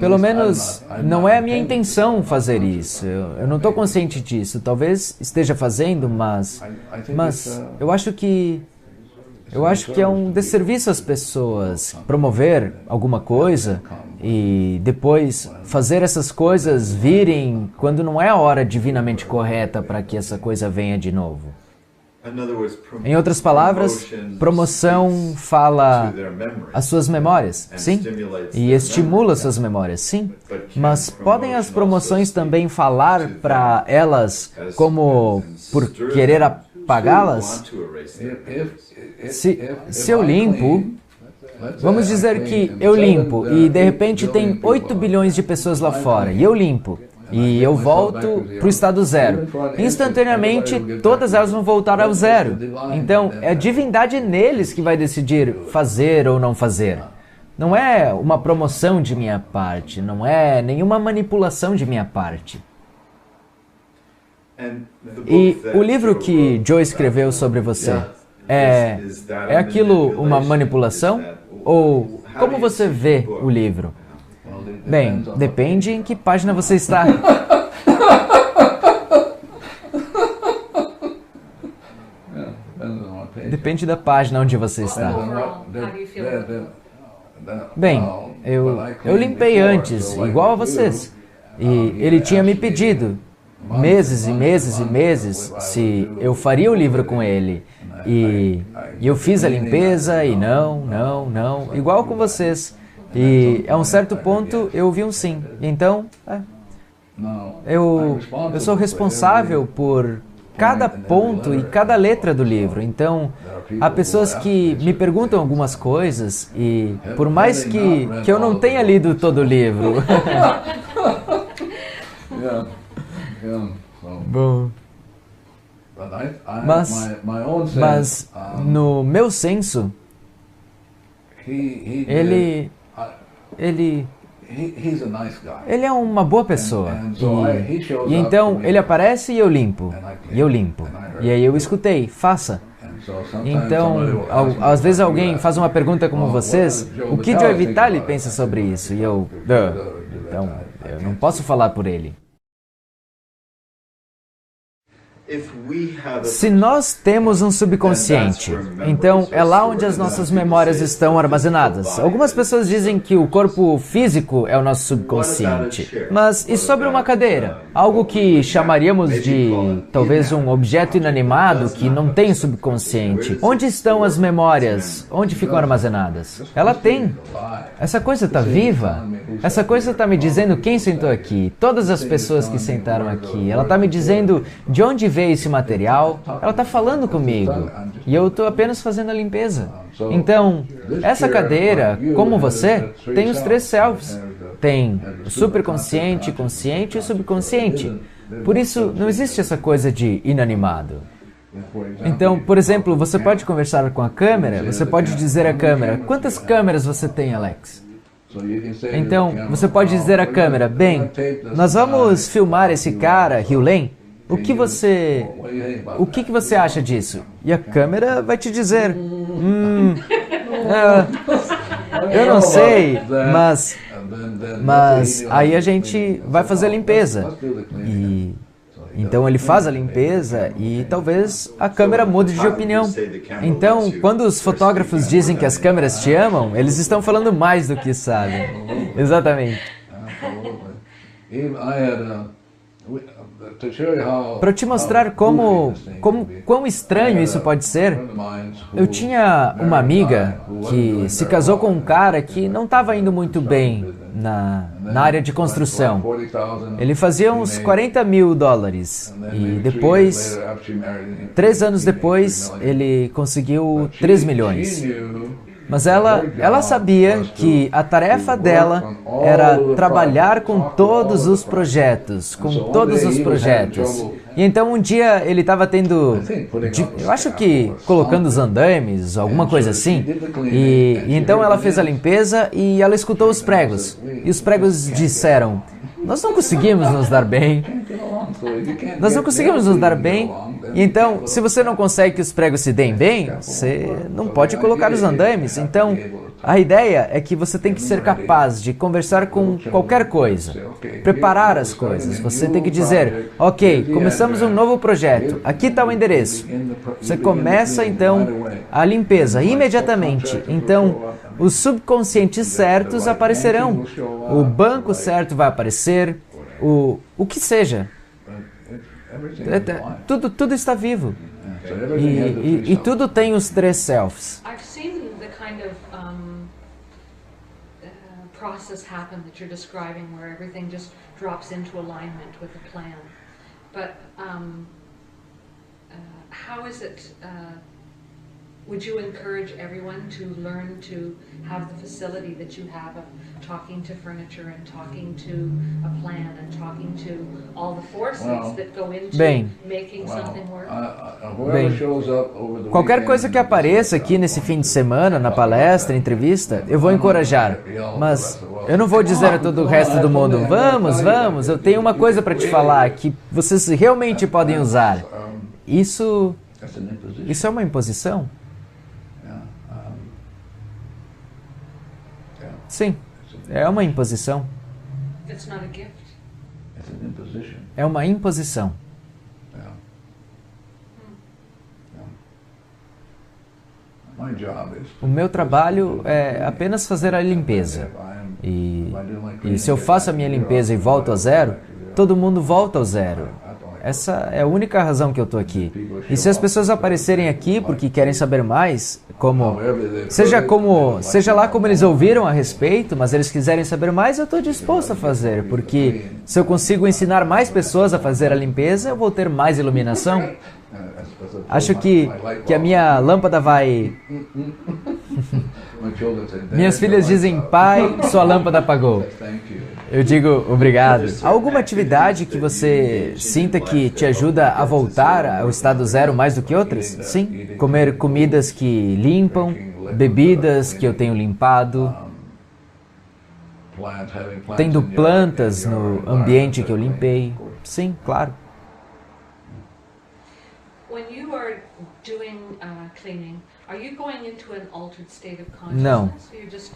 Pelo menos não é a minha intenção fazer isso. Eu não estou consciente disso. Talvez esteja fazendo, mas eu acho que é um desserviço às pessoas promover alguma coisa e depois fazer essas coisas virem quando não é a hora divinamente correta para que essa coisa venha de novo. Em outras palavras, promoção fala as suas memórias, sim, e estimula suas memórias, sim, mas podem as promoções também falar para elas como por querer apagá-las? Se eu limpo, vamos dizer que eu limpo e de repente tem 8 bilhões de pessoas lá fora e eu limpo. E eu volto para o estado zero. Instantaneamente, todas elas vão voltar ao zero. Então, é a divindade neles que vai decidir fazer ou não fazer. Não é uma promoção de minha parte, não é nenhuma manipulação de minha parte. E o livro que Joe escreveu sobre você, é aquilo uma manipulação? Ou como você vê o livro? Bem, depende em que página você está. Depende da página onde você está. Bem, eu limpei antes, igual a vocês. E ele tinha me pedido, meses e meses e meses, se eu faria o livro com ele. E eu fiz a limpeza e não, igual com vocês. E a um certo ponto eu vi um sim. Então, eu sou responsável por cada ponto e cada letra do livro. Então, há pessoas que me perguntam algumas coisas e por mais que eu não tenha lido todo o livro, Yeah. Yeah. So, Bom, but mas, my own sense, mas no meu senso, he ele, ele, he's a nice guy. ele é uma boa pessoa. And so he shows E up então to me, ele aparece e eu limpo. E eu limpo. E aí eu escutei, faça. and so sometimes Então, somebody will ask me, às vezes "What do alguém you faz uma pergunta como vocês, o que Joe Vitale pensa sobre isso? E eu, então, eu não posso falar por ele. Se nós temos um subconsciente, então é lá onde as nossas memórias estão armazenadas. Algumas pessoas dizem que o corpo físico é o nosso subconsciente. Mas e sobre uma cadeira? Algo que chamaríamos de talvez um objeto inanimado que não tem subconsciente. Onde estão as memórias? Onde ficam armazenadas? Ela tem. Essa coisa está viva. Essa coisa está me dizendo quem sentou aqui, todas as pessoas que sentaram aqui. Ela está me dizendo de onde veio esse material. Ela está falando comigo. E eu estou apenas fazendo a limpeza. Então, essa cadeira, como você, tem os 3 selves. Tem o superconsciente, consciente e subconsciente. Por isso, não existe essa coisa de inanimado. Então, por exemplo, você pode conversar com a câmera, você pode dizer à câmera, quantas câmeras você tem, Alex? Então, você pode dizer à câmera, bem, nós vamos filmar esse cara, Hugh Lane, o que você acha disso? E a câmera vai te dizer, eu não sei, mas aí a gente vai fazer a limpeza. E então ele faz a limpeza e talvez a câmera mude de opinião. Então, quando os fotógrafos dizem que as câmeras te amam, eles estão falando mais do que sabem. Exatamente. Para te mostrar quão estranho isso pode ser, eu tinha uma amiga que se casou com um cara que não estava indo muito bem na área de construção. Ele fazia uns $40.000 e depois, 3 anos depois, ele conseguiu 3 milhões. Mas ela sabia que a tarefa dela era trabalhar com todos os projetos, E então um dia ele estava tendo, eu acho que colocando os andames, alguma coisa assim, e então ela fez a limpeza e ela escutou os pregos. E os pregos disseram, nós não conseguimos nos dar bem. E então, se você não consegue que os pregos se deem bem, você não pode colocar os andames. Então, a ideia é que você tem que ser capaz de conversar com qualquer coisa, preparar as coisas. Você tem que dizer, ok, começamos um novo projeto, aqui está o endereço. Você começa então a limpeza imediatamente. Então, os subconscientes certos aparecerão. O banco certo vai aparecer, o que seja. Tudo está vivo. E tudo tem os 3 selves. I've seen the kind of process happen that you're describing, where everything just drops into alignment with the plan. But how is it? Would you encourage everyone to learn to have the facility that you have of talking to furniture and talking to a plan and talking to all the forces that go into making something work? Qualquer coisa que apareça aqui nesse fim de semana, na palestra, entrevista, eu vou encorajar. Mas eu não vou dizer a todo o resto do mundo, vamos, eu tenho uma coisa para te falar que vocês realmente podem usar. Isso é uma imposição? Sim, é uma imposição. É uma imposição. O meu trabalho é apenas fazer a limpeza. E se eu faço a minha limpeza e volto a zero, todo mundo volta ao zero. Essa é a única razão que eu estou aqui. E se as pessoas aparecerem aqui porque querem saber mais, seja lá como eles ouviram a respeito, mas eles quiserem saber mais, eu estou disposto a fazer, porque se eu consigo ensinar mais pessoas a fazer a limpeza, eu vou ter mais iluminação. Acho que a minha lâmpada vai... Minhas filhas dizem, pai, sua lâmpada apagou. Eu digo obrigado. Há alguma atividade que você sinta que te ajuda a voltar ao estado zero mais do que outras? Sim. Comer comidas que limpam, bebidas que eu tenho limpado, tendo plantas no ambiente que eu limpei. Sim, claro. When you are doing cleaning, are you going into an altered state of consciousness? Não. So you're just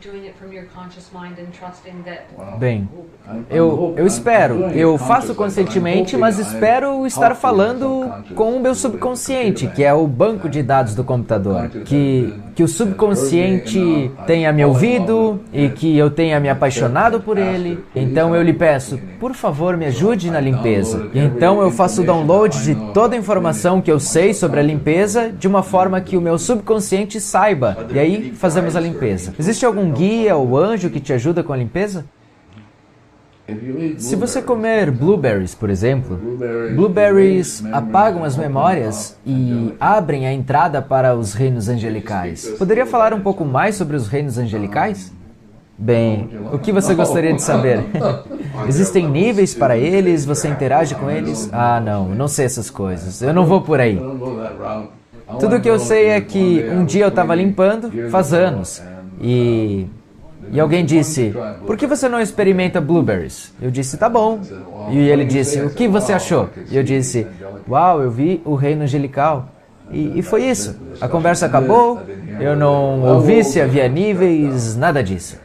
doing it from your conscious mind and trusting that. Bem, eu espero. Eu faço conscientemente, mas espero estar falando com o meu subconsciente, que é o banco de dados do computador. Que o subconsciente tenha me ouvido e que eu tenha me apaixonado por ele. Então eu lhe peço, por favor, me ajude na limpeza. E então eu faço o download de toda a informação que eu sei sobre a limpeza de uma forma que o meu subconsciente saiba. E aí fazemos a limpeza. Existe algum guia ou anjo que te ajuda com a limpeza? Se você comer blueberries, por exemplo, blueberries apagam as memórias e abrem a entrada para os reinos angelicais. Poderia falar um pouco mais sobre os reinos angelicais? Bem, o que você gostaria de saber? Existem níveis para eles? Você interage com eles? Ah, não sei essas coisas. Eu não vou por aí. Tudo o que eu sei é que um dia eu estava limpando, faz anos, e alguém disse, por que você não experimenta blueberries? Eu disse, tá bom. E ele disse, o que você achou? E eu disse, uau, eu vi o reino angelical. E foi isso. A conversa acabou, eu não ouvi se havia níveis, nada disso.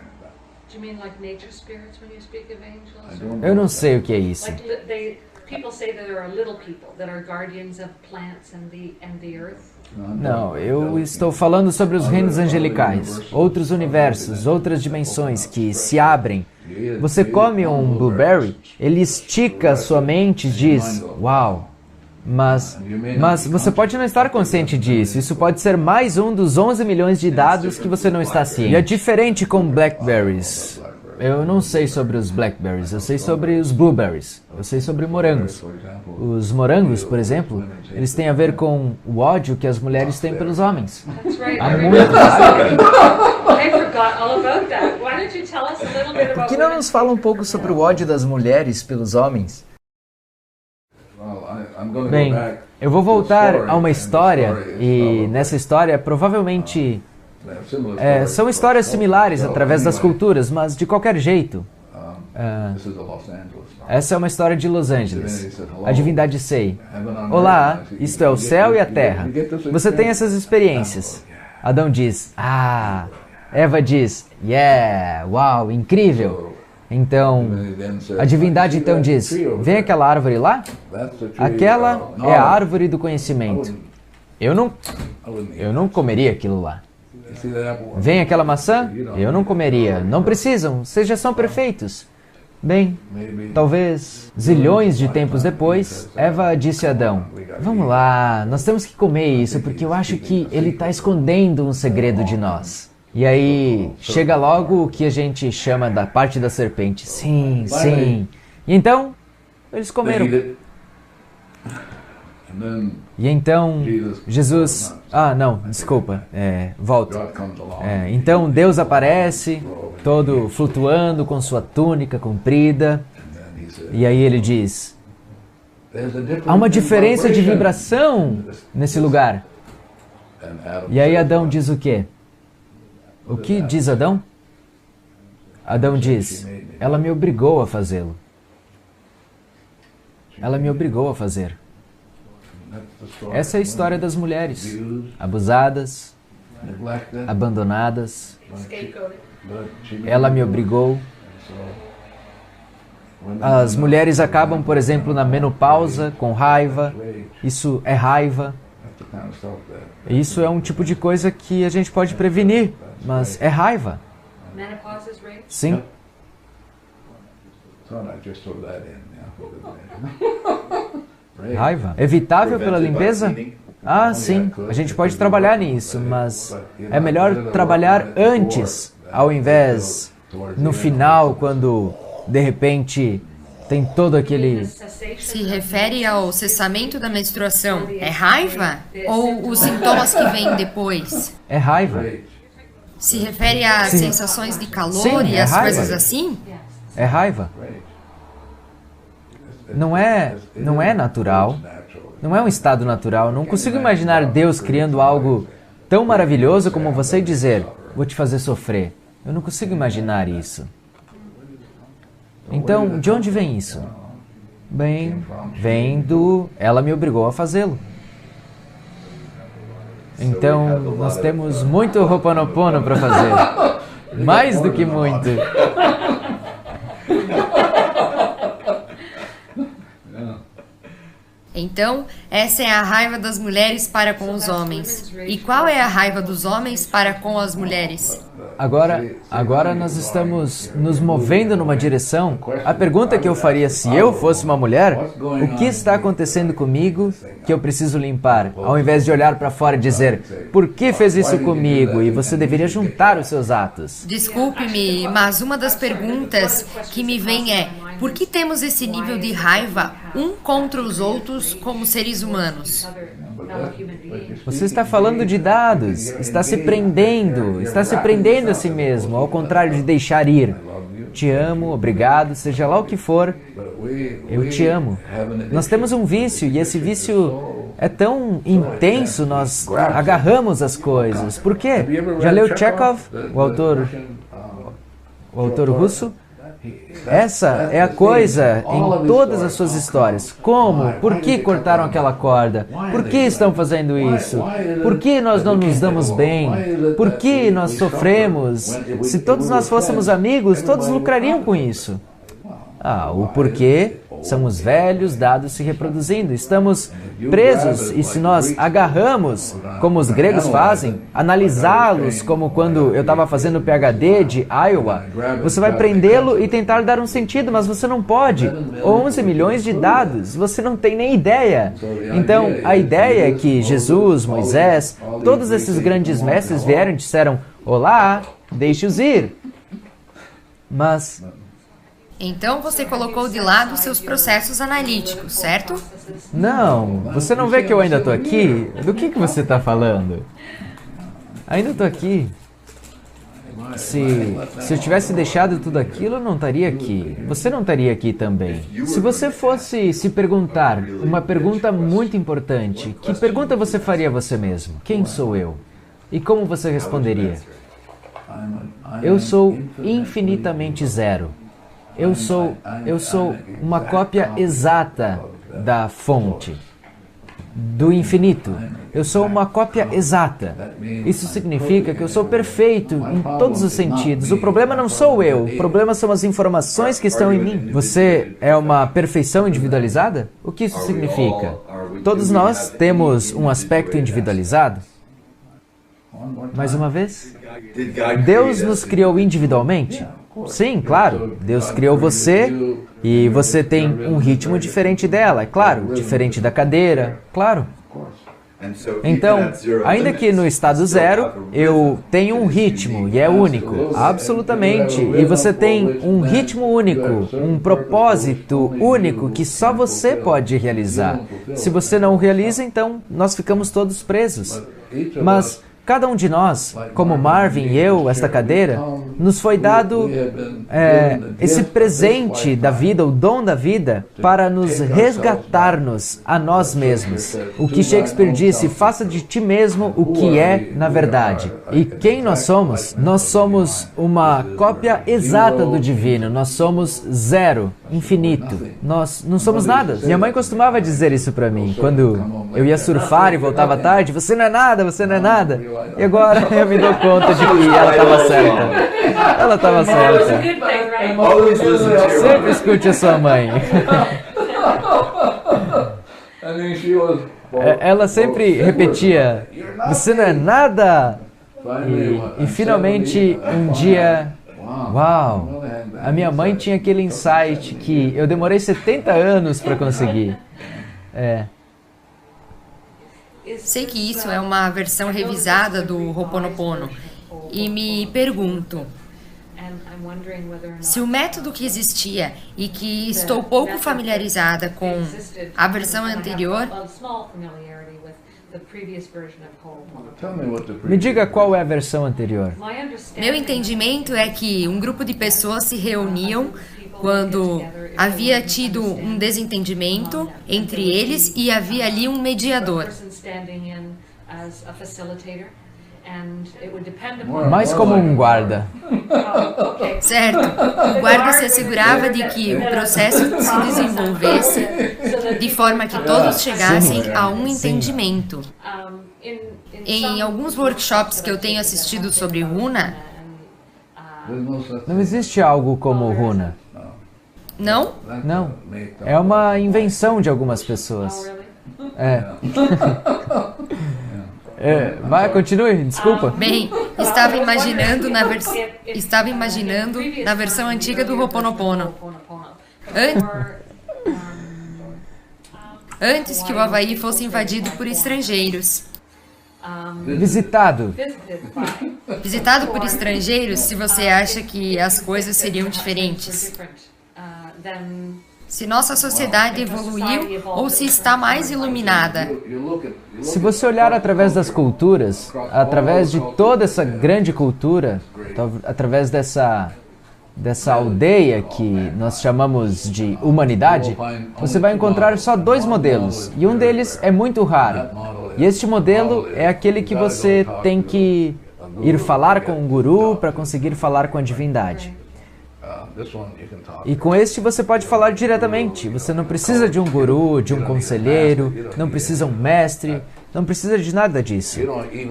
Eu não sei o que é isso. Não, eu estou falando sobre os reinos angelicais, outros universos, outras dimensões que se abrem. Você come um blueberry, ele estica a sua mente e diz, uau, mas você pode não estar consciente disso. Isso pode ser mais um dos 11 milhões de dados que você não está ciente. E é diferente com blackberries. Eu não sei sobre os blackberries, eu sei sobre os blueberries, eu sei sobre morangos. Os morangos, por exemplo, eles têm a ver com o ódio que as mulheres têm pelos homens. Há muito. Por que não nos fala um pouco sobre o ódio das mulheres pelos homens? Bem, eu vou voltar a uma história, e nessa história provavelmente são histórias similares através das culturas, mas de qualquer jeito. Essa é uma história de Los Angeles. A divindade Sei. Olá, isto é o céu e a terra. Você tem essas experiências. Adão diz, ah. Eva diz, yeah, uau, incrível. Então, a divindade então diz, vem aquela árvore lá? Aquela é a árvore do conhecimento. Eu não comeria aquilo lá. Vem aquela maçã? Eu não comeria. Não precisam, vocês já são perfeitos. Bem, talvez zilhões de tempos depois, Eva disse a Adão, vamos lá, nós temos que comer isso porque eu acho que ele está escondendo um segredo de nós. E aí, chega logo o que a gente chama da parte da serpente. Sim, sim. E então, eles comeram. E então, Jesus... Ah, não, desculpa, volto. Então, Deus aparece, todo flutuando com sua túnica comprida. E aí ele diz, há uma diferença de vibração nesse lugar. E aí Adão diz o quê? O que diz Adão? Adão diz, ela me obrigou a fazê-lo. Ela me obrigou a fazer. Essa é a história das mulheres, abusadas, abandonadas. Ela me obrigou. As mulheres acabam, por exemplo, na menopausa, com raiva. Isso é raiva. Isso é um tipo de coisa que a gente pode prevenir, mas é raiva. Sim. Raiva? Evitável pela limpeza? Ah, sim. A gente pode trabalhar nisso, mas é melhor trabalhar antes, ao invés no final, quando de repente tem todo aquele... Se refere ao cessamento da menstruação. É raiva? Ou os sintomas que vêm depois? É raiva. Se refere a sensações de calor Sim, e é as raiva. coisas assim? É raiva. Não é natural. Não é um estado natural. Não consigo imaginar Deus criando algo tão maravilhoso como você dizer, vou te fazer sofrer. Eu não consigo imaginar isso. Então, de onde vem isso? Bem, vem do... Ela me obrigou a fazê-lo. Então, nós temos muito Ho'oponopono para fazer. Mais do que muito. Então, essa é a raiva das mulheres para com os homens. E qual é a raiva dos homens para com as mulheres? Agora nós estamos nos movendo numa direção. A pergunta que eu faria se eu fosse uma mulher, o que está acontecendo comigo que eu preciso limpar? Ao invés de olhar para fora e dizer, por que fez isso comigo? E você deveria juntar os seus atos. Desculpe-me, mas uma das perguntas que me vem é, por que temos esse nível de raiva um contra os outros como seres humanos? Você está falando de dados, está se prendendo a si mesmo, ao contrário de deixar ir. Te amo, obrigado, seja lá o que for, eu te amo. Nós temos um vício e esse vício é tão intenso, nós agarramos as coisas. Por quê? Já leu Chekhov, o autor russo? Essa é a coisa em todas as suas histórias. Como? Por que cortaram aquela corda? Por que estão fazendo isso? Por que nós não nos damos bem? Por que nós sofremos? Se todos nós fôssemos amigos, todos lucrariam com isso. O porquê são os velhos dados se reproduzindo. Estamos presos e se nós agarramos, como os gregos fazem, analisá-los como quando eu estava fazendo o PhD de Iowa, você vai prendê-lo e tentar dar um sentido, mas você não pode. 11 milhões de dados, você não tem nem ideia. Então, a ideia é que Jesus, Moisés, todos esses grandes mestres vieram e disseram, olá, deixe-os ir. Mas... Então você colocou de lado seus processos analíticos, certo? Não, você não vê que eu ainda estou aqui? Do que você está falando? Ainda estou aqui. Se eu tivesse deixado tudo aquilo, eu não estaria aqui. Você não estaria aqui também. Se você fosse se perguntar uma pergunta muito importante, que pergunta você faria a você mesmo? Quem sou eu? E como você responderia? Eu sou infinitamente zero. Eu sou uma cópia exata da fonte, do infinito. Eu sou uma cópia exata. Isso significa que eu sou perfeito em todos os sentidos. O problema não sou eu, o problema são as informações que estão em mim. Você é uma perfeição individualizada? O que isso significa? Todos nós temos um aspecto individualizado? Mais uma vez? Deus nos criou individualmente? Sim, claro. Deus criou você e você tem um ritmo diferente dela, é claro. Diferente da cadeira, claro. Então, ainda que no estado zero, eu tenho um ritmo e é único, absolutamente. E você tem um ritmo único, um propósito único que só você pode realizar. Se você não o realiza, então nós ficamos todos presos. Mas cada um de nós, como Marvin e eu, esta cadeira, nos foi dado esse presente da vida, o dom da vida, para nos resgatar-nos a nós mesmos. O que Shakespeare disse, faça de ti mesmo o que é na verdade. E quem nós somos? Nós somos uma cópia exata do divino, nós somos zero, infinito. Nós não somos nada. Minha mãe costumava dizer isso para mim, quando eu ia surfar e voltava tarde, você não é nada, você não é nada. E agora eu me dou conta de que ela estava certa. Ela estava certa. Sempre escute a sua mãe. Ela sempre repetia, você não é nada. E finalmente um dia, uau, a minha mãe tinha aquele insight que eu demorei 70 anos para conseguir. Sei que isso é uma versão revisada do Ho'oponopono e me pergunto, se o método que existia e que estou pouco familiarizada com a versão anterior, me diga qual é a versão anterior. Meu entendimento é que um grupo de pessoas se reuniam quando havia tido um desentendimento entre eles e havia ali um mediador. Mais como um guarda. Certo. O guarda se assegurava de que o processo se desenvolvesse de forma que todos chegassem a um entendimento. Em alguns workshops que eu tenho assistido sobre Runa, Não existe algo como Runa. não? Não. É uma invenção de algumas pessoas. É. Vai, continue, desculpa. Bem, estava imaginando na versão antiga do Ho'oponopono. Antes que o Havaí fosse invadido por estrangeiros. Visitado. Visitado por estrangeiros, se você acha que as coisas seriam diferentes. Se nossa sociedade evoluiu ou se está mais iluminada. Se você olhar através das culturas, através de toda essa grande cultura, através dessa aldeia que nós chamamos de humanidade, você vai encontrar só dois modelos, e um deles é muito raro. E este modelo é aquele que você tem que ir falar com um guru para conseguir falar com a divindade. E com este você pode falar diretamente. Você não precisa de um guru, de um conselheiro, não precisa um mestre, não precisa de nada disso.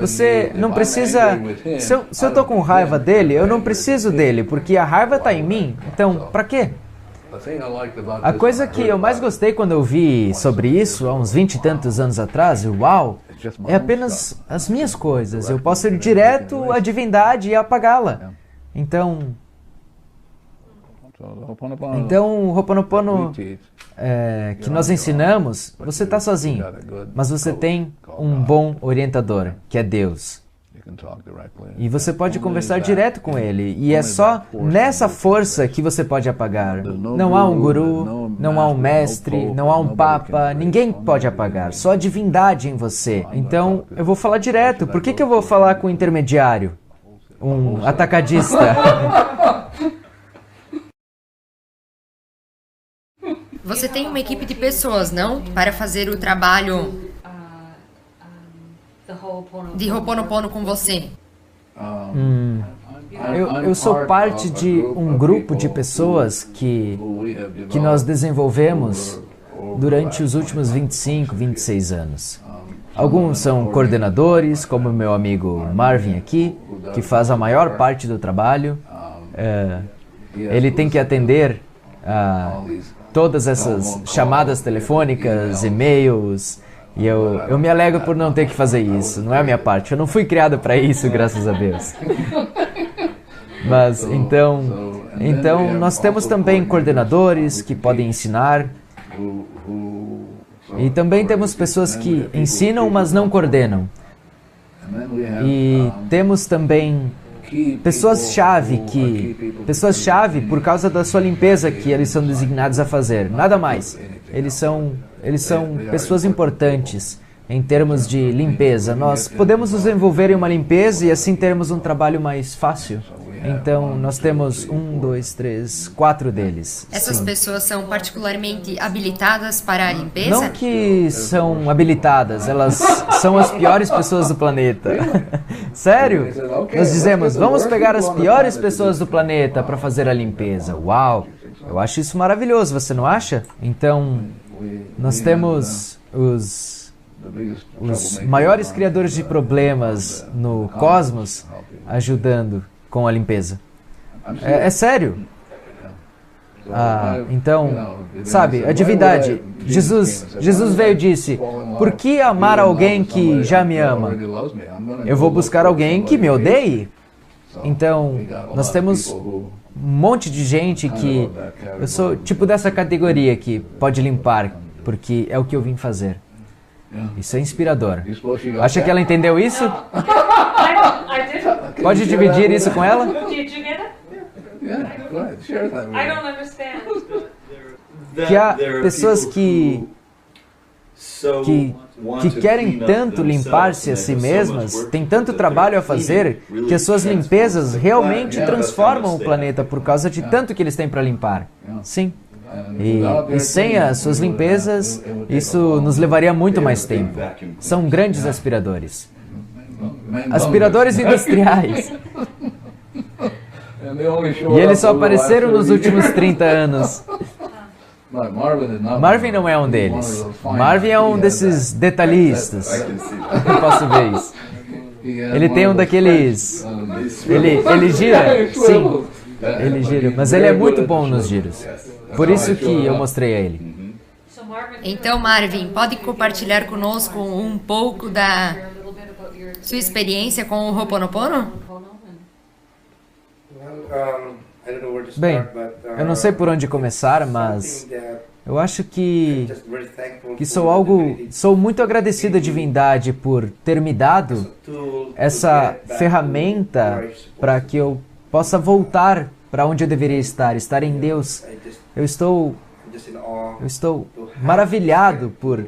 Você não precisa... Se eu estou com raiva dele, eu não preciso dele, porque a raiva está em mim. Então, para quê? A coisa que eu mais gostei quando eu vi sobre isso, há uns 20 e tantos anos atrás, uau, é apenas as minhas coisas. Eu posso ir direto à divindade e apagá-la. Então, o Ho'oponopono que nós ensinamos, você está sozinho, mas você tem um bom orientador, que é Deus. E você pode conversar direto com Ele, e é só nessa força que você pode apagar. Não há um guru, não há um mestre, não há um papa, ninguém pode apagar, só a divindade em você. Então, eu vou falar direto. Por que eu vou falar com um intermediário? Um atacadista? Você tem uma equipe de pessoas, não? Para fazer o trabalho de Ho'oponopono com você. Eu sou parte de um grupo de pessoas que nós desenvolvemos durante os últimos 25, 26 anos. Alguns são coordenadores, como o meu amigo Marvin aqui, que faz a maior parte do trabalho. Ele tem que atender a todas essas chamadas telefônicas, e-mails, e eu me alegro por não ter que fazer isso, não é a minha parte. Eu não fui criado para isso, graças a Deus. Mas, então nós temos também coordenadores que podem ensinar, e também temos pessoas que ensinam, mas não coordenam. E temos também pessoas-chave por causa da sua limpeza que eles são designados a fazer, nada mais. Eles são pessoas importantes em termos de limpeza. Nós podemos nos envolver em uma limpeza e assim termos um trabalho mais fácil. Então, nós temos 1, 2, 3, 4 deles. Essas pessoas são particularmente habilitadas para a limpeza? Não que são habilitadas, elas são as piores pessoas do planeta. Sério? Nós dizemos, vamos pegar as piores pessoas do planeta para fazer a limpeza. Uau! Eu acho isso maravilhoso, você não acha? Então, nós temos os maiores criadores de problemas no cosmos ajudando com a limpeza. É sério. Então, sabe, a divindade, Jesus veio e disse, por que amar alguém que já me ama? Eu vou buscar alguém que me odeie. Então, nós temos um monte de gente que, eu sou tipo dessa categoria que pode limpar, porque é o que eu vim fazer. Isso é inspirador. Acha que ela entendeu isso? Pode dividir isso com ela? Que há pessoas que querem tanto limpar-se a si mesmas, têm tanto trabalho a fazer, que as suas limpezas realmente transformam o planeta por causa de tanto que eles têm para limpar. Sim. E sem as suas limpezas, isso nos levaria muito mais tempo. São grandes aspiradores. Aspiradores industriais. E eles só apareceram nos últimos 30 anos. Marvin não é um deles. Marvin é um desses detalhistas. Eu posso ver isso. Ele tem um daqueles... Ele gira? Sim. Ele gira. Mas ele é muito bom nos giros. Por isso que eu mostrei a ele. Então, Marvin, pode compartilhar conosco um pouco da sua experiência com o Ho'oponopono? Bem, eu não sei por onde começar, mas eu acho que sou muito agradecido à divindade por ter me dado essa ferramenta para que eu possa voltar para onde eu deveria estar em Deus. Eu estou maravilhado por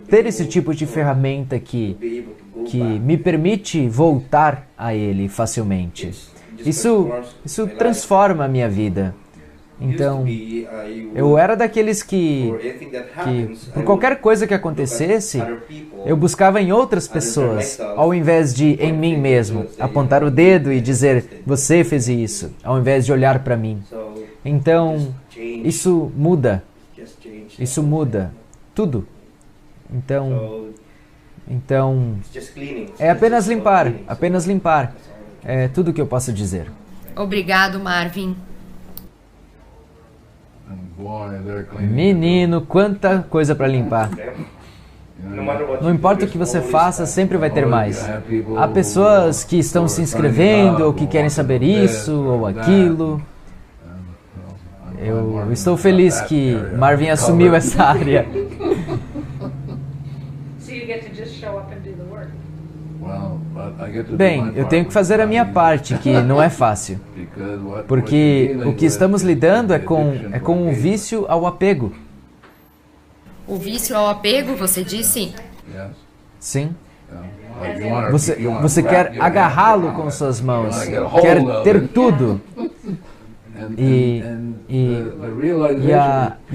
ter esse tipo de ferramenta que me permite voltar a Ele facilmente. Isso transforma a minha vida. Então, eu era daqueles que por qualquer coisa que acontecesse, eu buscava em outras pessoas, ao invés de em mim mesmo, apontar o dedo e dizer, você fez isso, ao invés de olhar para mim. Então, isso muda tudo. Então, é apenas limpar. É tudo que eu posso dizer. Obrigado, Marvin. Menino, quanta coisa para limpar. Não importa o que você faça, sempre vai ter mais. Há pessoas que estão se inscrevendo ou que querem saber isso ou aquilo. Eu estou feliz que Marvin assumiu essa área. Bem, eu tenho que fazer a minha parte, que não é fácil. Porque o que estamos lidando é com o vício ao apego. O vício ao apego, você disse? Sim. Você quer agarrá-lo com suas mãos, quer ter tudo. E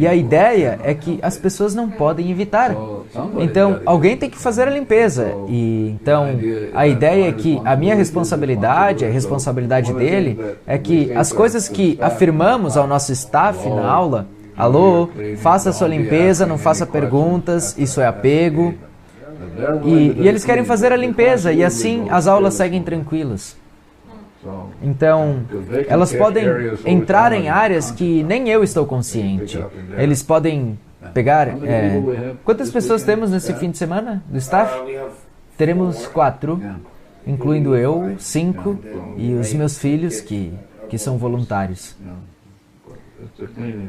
a ideia é que as pessoas não podem evitar. Então, alguém tem que fazer a limpeza. E então, a ideia é que a minha responsabilidade, a responsabilidade dele, é que as coisas que afirmamos ao nosso staff na aula, alô, faça a sua limpeza, não faça perguntas, isso é apego. E eles querem fazer a limpeza e assim as aulas seguem tranquilas. Então, elas podem entrar em áreas que nem eu estou consciente. Eles podem pegar... Quantas pessoas temos nesse fim de semana do staff? Teremos 4, incluindo eu, 5, e os meus filhos que são voluntários.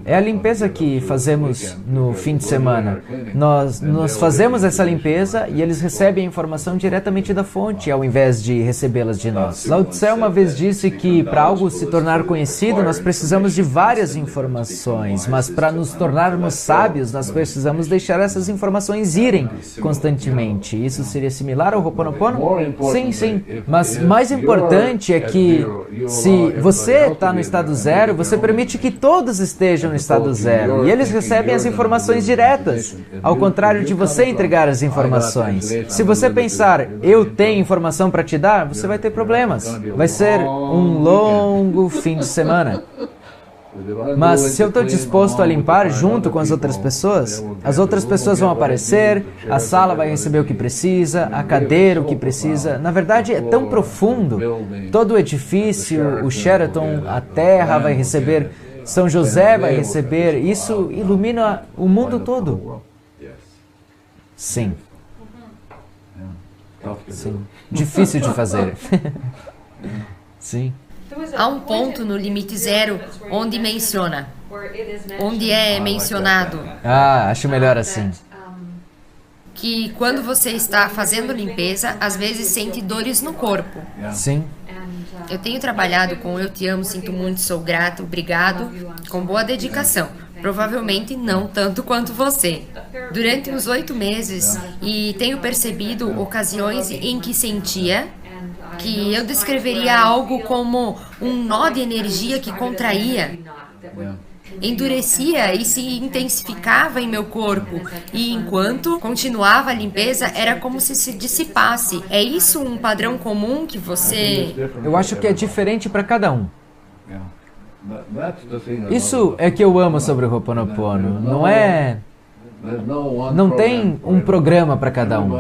É a limpeza que fazemos no fim de semana. Nós fazemos essa limpeza e eles recebem a informação diretamente da fonte, ao invés de recebê-las de nós. Lao Tse uma vez disse que para algo se tornar conhecido, nós precisamos de várias informações, mas para nos tornarmos sábios, nós precisamos deixar essas informações irem constantemente. Isso seria similar ao Ho'oponopono? Sim. Mas mais importante é que se você está no estado zero, você permite que todos estejam no estado zero. E eles recebem as informações diretas, ao contrário de você entregar as informações. Se você pensar, eu tenho informação para te dar, você vai ter problemas. Vai ser um longo fim de semana. Mas se eu estou disposto a limpar junto com as outras pessoas vão aparecer, a sala vai receber o que precisa, a cadeira o que precisa. Na verdade, é tão profundo. Todo o edifício, o Sheraton, a terra vai receber, São José vai receber. Isso ilumina o mundo todo. Sim. Difícil de fazer. Sim. Há um ponto no limite zero onde é mencionado acho melhor assim. Que quando você está fazendo limpeza, às vezes sente dores no corpo. Sim. Eu tenho trabalhado com Eu Te Amo, Sinto Muito, Sou Grato, Obrigado, com boa dedicação. Provavelmente não tanto quanto você. Durante uns 8 meses, e tenho percebido ocasiões em que sentia que eu descreveria algo como um nó de energia que contraía. endurecia e se intensificava em meu corpo, e enquanto continuava a limpeza, era como se dissipasse. É isso um padrão comum que você... Eu acho que é diferente para cada um. Isso é que eu amo sobre o Ho'oponopono. Não tem um programa para cada um.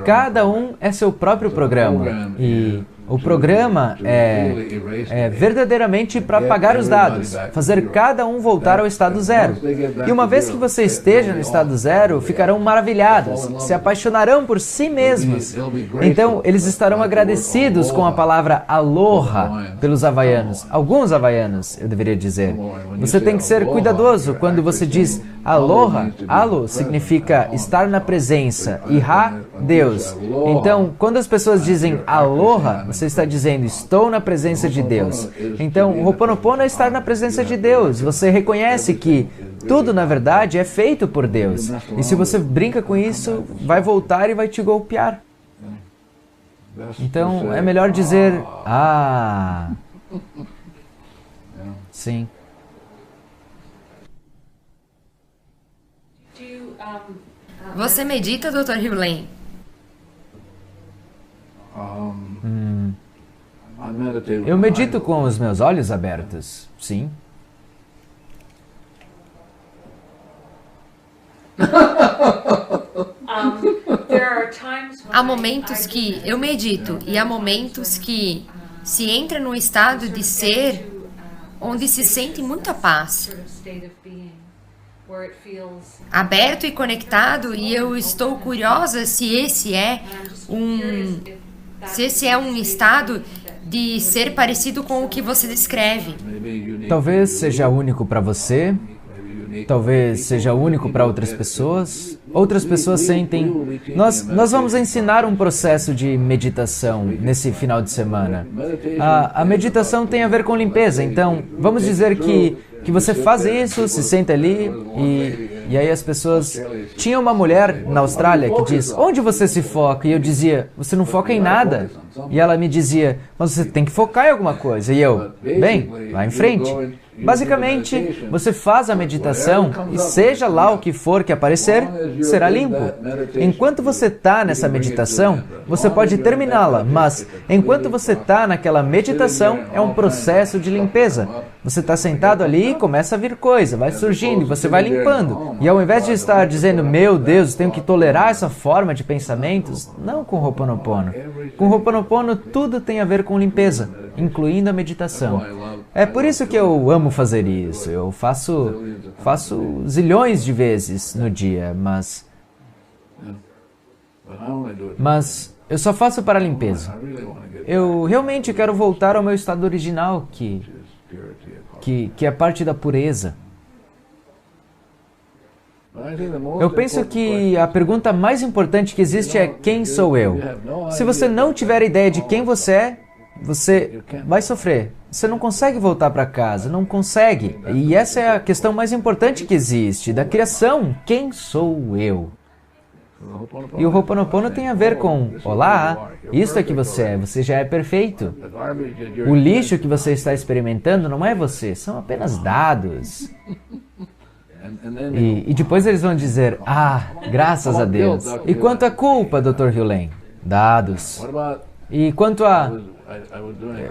Cada um é seu próprio programa. E o programa é verdadeiramente para apagar os dados, fazer cada um voltar ao estado zero. E uma vez que você esteja no estado zero, ficarão maravilhados, se apaixonarão por si mesmos. Então, eles estarão agradecidos com a palavra aloha pelos havaianos. Alguns havaianos, eu deveria dizer. Você tem que ser cuidadoso quando você diz aloha. Alo significa estar na presença e ha, Deus. Então, quando as pessoas dizem aloha, você está dizendo, estou na presença de Deus. Então, o Ho'oponopono é estar na presença de Deus. Você reconhece que tudo, na verdade, é feito por Deus. E se você brinca com isso, vai voltar e vai te golpear. Então, é melhor dizer, sim. Você medita, Dr. Hughley? Eu medito com os meus olhos abertos, sim. Há momentos que eu medito e há momentos que se entra num estado de ser onde se sente muita paz. Aberto e conectado, e eu estou curiosa se esse é um estado de ser parecido com o que você descreve. Talvez seja único para você, talvez seja único para outras pessoas. Outras pessoas sentem... Nós vamos ensinar um processo de meditação nesse final de semana. A meditação tem a ver com limpeza, então vamos dizer que você faz isso, se senta ali e aí as pessoas... Tinha uma mulher na Austrália que diz, onde você se foca? E eu dizia, você não foca em nada. E ela me dizia, mas você tem que focar em alguma coisa. E eu, bem, vá em frente. Basicamente, você faz a meditação e seja lá o que for que aparecer, será limpo. Enquanto você está nessa meditação, você pode terminá-la, mas enquanto você está naquela meditação, é um processo de limpeza. Você está sentado ali e começa a vir coisa, vai surgindo e você vai limpando. E ao invés de estar dizendo, meu Deus, tenho que tolerar essa forma de pensamentos, não com Ho'oponopono. Com Ho'oponopono, tudo tem a ver com limpeza, incluindo a meditação. É por isso que eu amo fazer isso. Eu faço zilhões de vezes no dia, mas eu só faço para a limpeza. Eu realmente quero voltar ao meu estado original, que é parte da pureza. Eu penso que a pergunta mais importante que existe é quem sou eu? Se você não tiver ideia de quem você é, você vai sofrer. Você não consegue voltar para casa, não consegue. E essa é a questão mais importante que existe, da criação. Quem sou eu? E o Ho'oponopono tem a ver com, olá, isto é que você já é perfeito. O lixo que você está experimentando não é você, são apenas dados. E depois eles vão dizer, graças a Deus. E quanto à culpa, Dr. Hughley? Dados. E quanto a...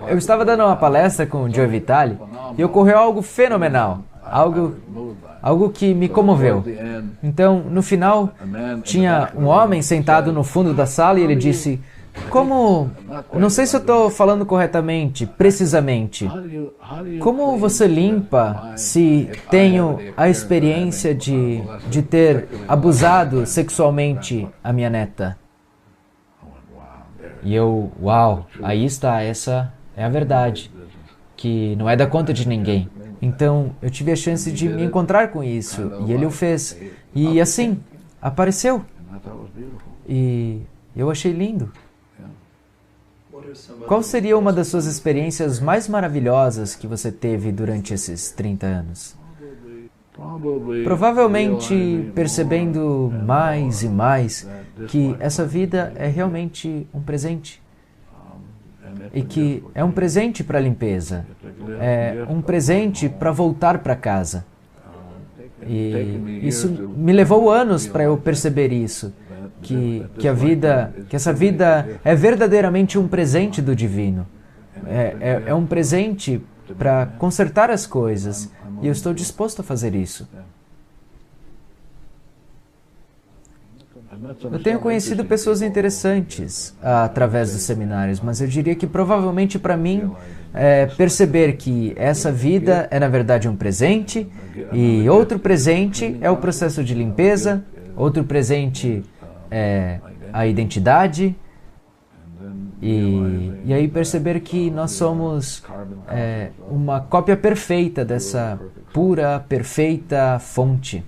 Eu estava dando uma palestra com o Joe Vitale e ocorreu algo fenomenal, algo que me comoveu. Então, no final, tinha um homem sentado no fundo da sala e ele disse, não sei se eu estou falando corretamente, precisamente, como você limpa se tenho a experiência de ter abusado sexualmente a minha neta? E eu, uau, aí está, essa é a verdade, que não é da conta de ninguém. Então, eu tive a chance de me encontrar com isso, e ele o fez. E assim, apareceu. E eu achei lindo. Qual seria uma das suas experiências mais maravilhosas que você teve durante esses 30 anos? Provavelmente percebendo mais e mais que essa vida é realmente um presente. e que é um presente para a limpeza, é um presente para voltar para casa. E isso me levou anos para eu perceber isso, que essa vida é verdadeiramente um presente do divino. É um presente para consertar as coisas, e eu estou disposto a fazer isso. Eu tenho conhecido pessoas interessantes através dos seminários, mas eu diria que provavelmente para mim perceber que essa vida é na verdade um presente, e outro presente é o processo de limpeza, outro presente é a identidade, e aí perceber que nós somos uma cópia perfeita dessa pura, perfeita fonte.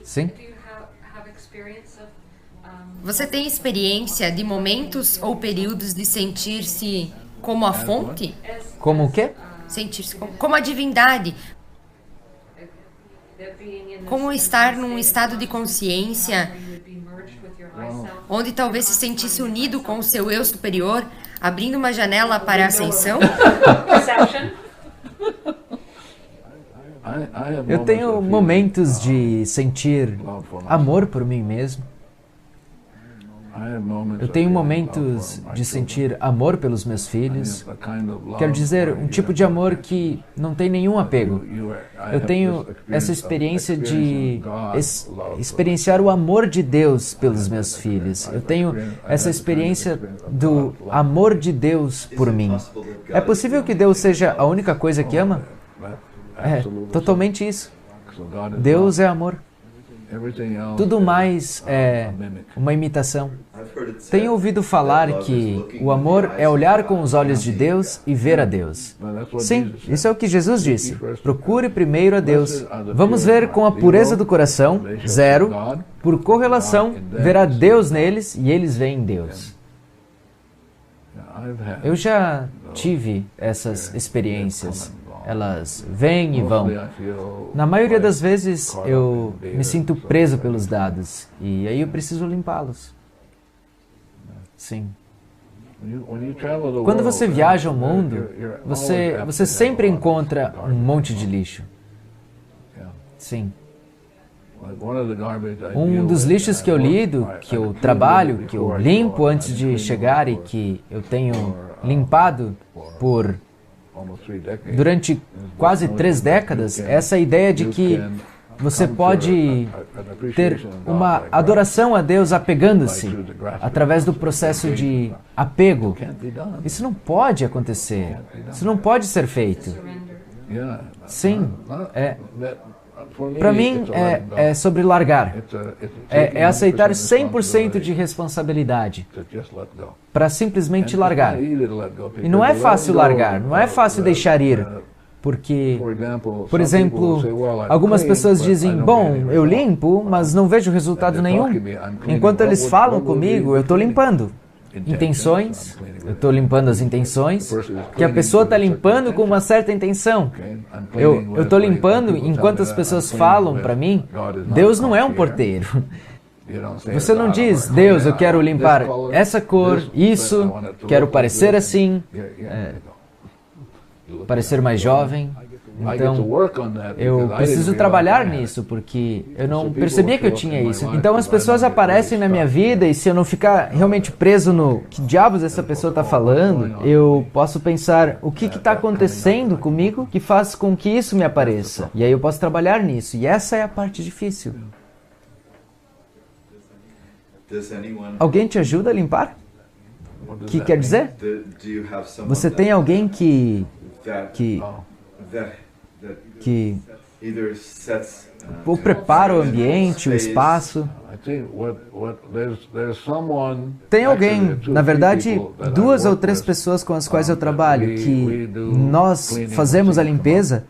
Sim? Você tem experiência de momentos ou períodos de sentir-se como a fonte? Como o quê? Sentir-se como a divindade. Como estar num estado de consciência onde talvez se sentisse unido com o seu eu superior, abrindo uma janela para a ascensão? Eu tenho momentos de sentir amor por mim mesmo. Eu tenho momentos de sentir amor pelos meus filhos. Quero dizer, um tipo de amor que não tem nenhum apego. Eu tenho essa experiência de experienciar o amor de Deus pelos meus filhos. Eu tenho essa experiência do amor de Deus por mim. É possível que Deus seja a única coisa que ama? É totalmente isso. Deus é amor. Tudo mais é uma imitação. Tenho ouvido falar que o amor é olhar com os olhos de Deus e ver a Deus. Sim, isso é o que Jesus disse. Procure primeiro a Deus. Vamos ver com a pureza do coração, 0, por correlação, ver a Deus neles e eles veem Deus. Eu já tive essas experiências. Elas vêm e vão. Na maioria das vezes, eu me sinto preso pelos dados. E aí eu preciso limpá-los. Sim. Quando você viaja ao mundo, você sempre encontra um monte de lixo. Sim. Um dos lixos que eu lido, que eu trabalho, que eu limpo antes de chegar e que eu tenho limpado durante quase 3 décadas, é essa ideia de que você pode ter uma adoração a Deus apegando-se através do processo de apego. Isso não pode acontecer. Isso não pode ser feito. Sim, para mim é sobre largar. É aceitar 100% de responsabilidade para simplesmente largar. E não é fácil largar, não é fácil deixar ir. Porque, por exemplo, algumas pessoas dizem, bom, eu limpo, mas não vejo resultado nenhum. Enquanto eles falam comigo, eu estou limpando intenções, eu estou limpando as intenções, que a pessoa está limpando com uma certa intenção. Eu estou limpando enquanto as pessoas falam para mim, Deus não é um porteiro. Você não diz, Deus, eu quero limpar essa cor, isso, quero parecer assim, parecer mais jovem. Então, eu preciso trabalhar nisso, porque eu não percebia que eu tinha isso. Então, as pessoas aparecem na minha vida e se eu não ficar realmente preso no que diabos essa pessoa está falando, eu posso pensar, o que está acontecendo comigo que faz com que isso me apareça? E aí eu posso trabalhar nisso. E essa é a parte difícil. Alguém te ajuda a limpar? O que quer dizer? Você tem alguém que ou prepara o ambiente, o espaço. Tem alguém, na verdade, 2 ou 3 pessoas com as quais eu trabalho, que nós fazemos a limpeza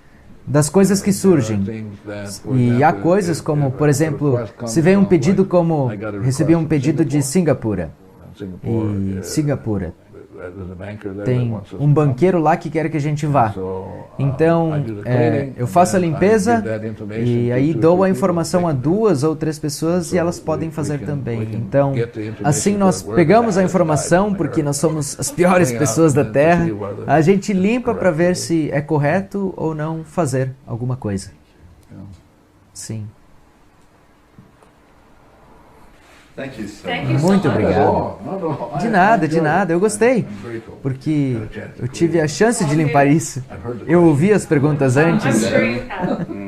das coisas que surgem. E há coisas como, por exemplo, se vem um pedido como, recebi um pedido de Singapura. E Singapura tem um banqueiro lá que quer que a gente vá. Então, eu faço a limpeza e aí dou a informação a 2 ou 3 pessoas e elas podem fazer também. Então, assim nós pegamos a informação, porque nós somos as piores pessoas da Terra, a gente limpa para ver se é correto ou não fazer alguma coisa. Sim. Muito obrigado. De nada, eu gostei, porque eu tive a chance de limpar isso. Eu ouvi as perguntas antes. I'm sure you have.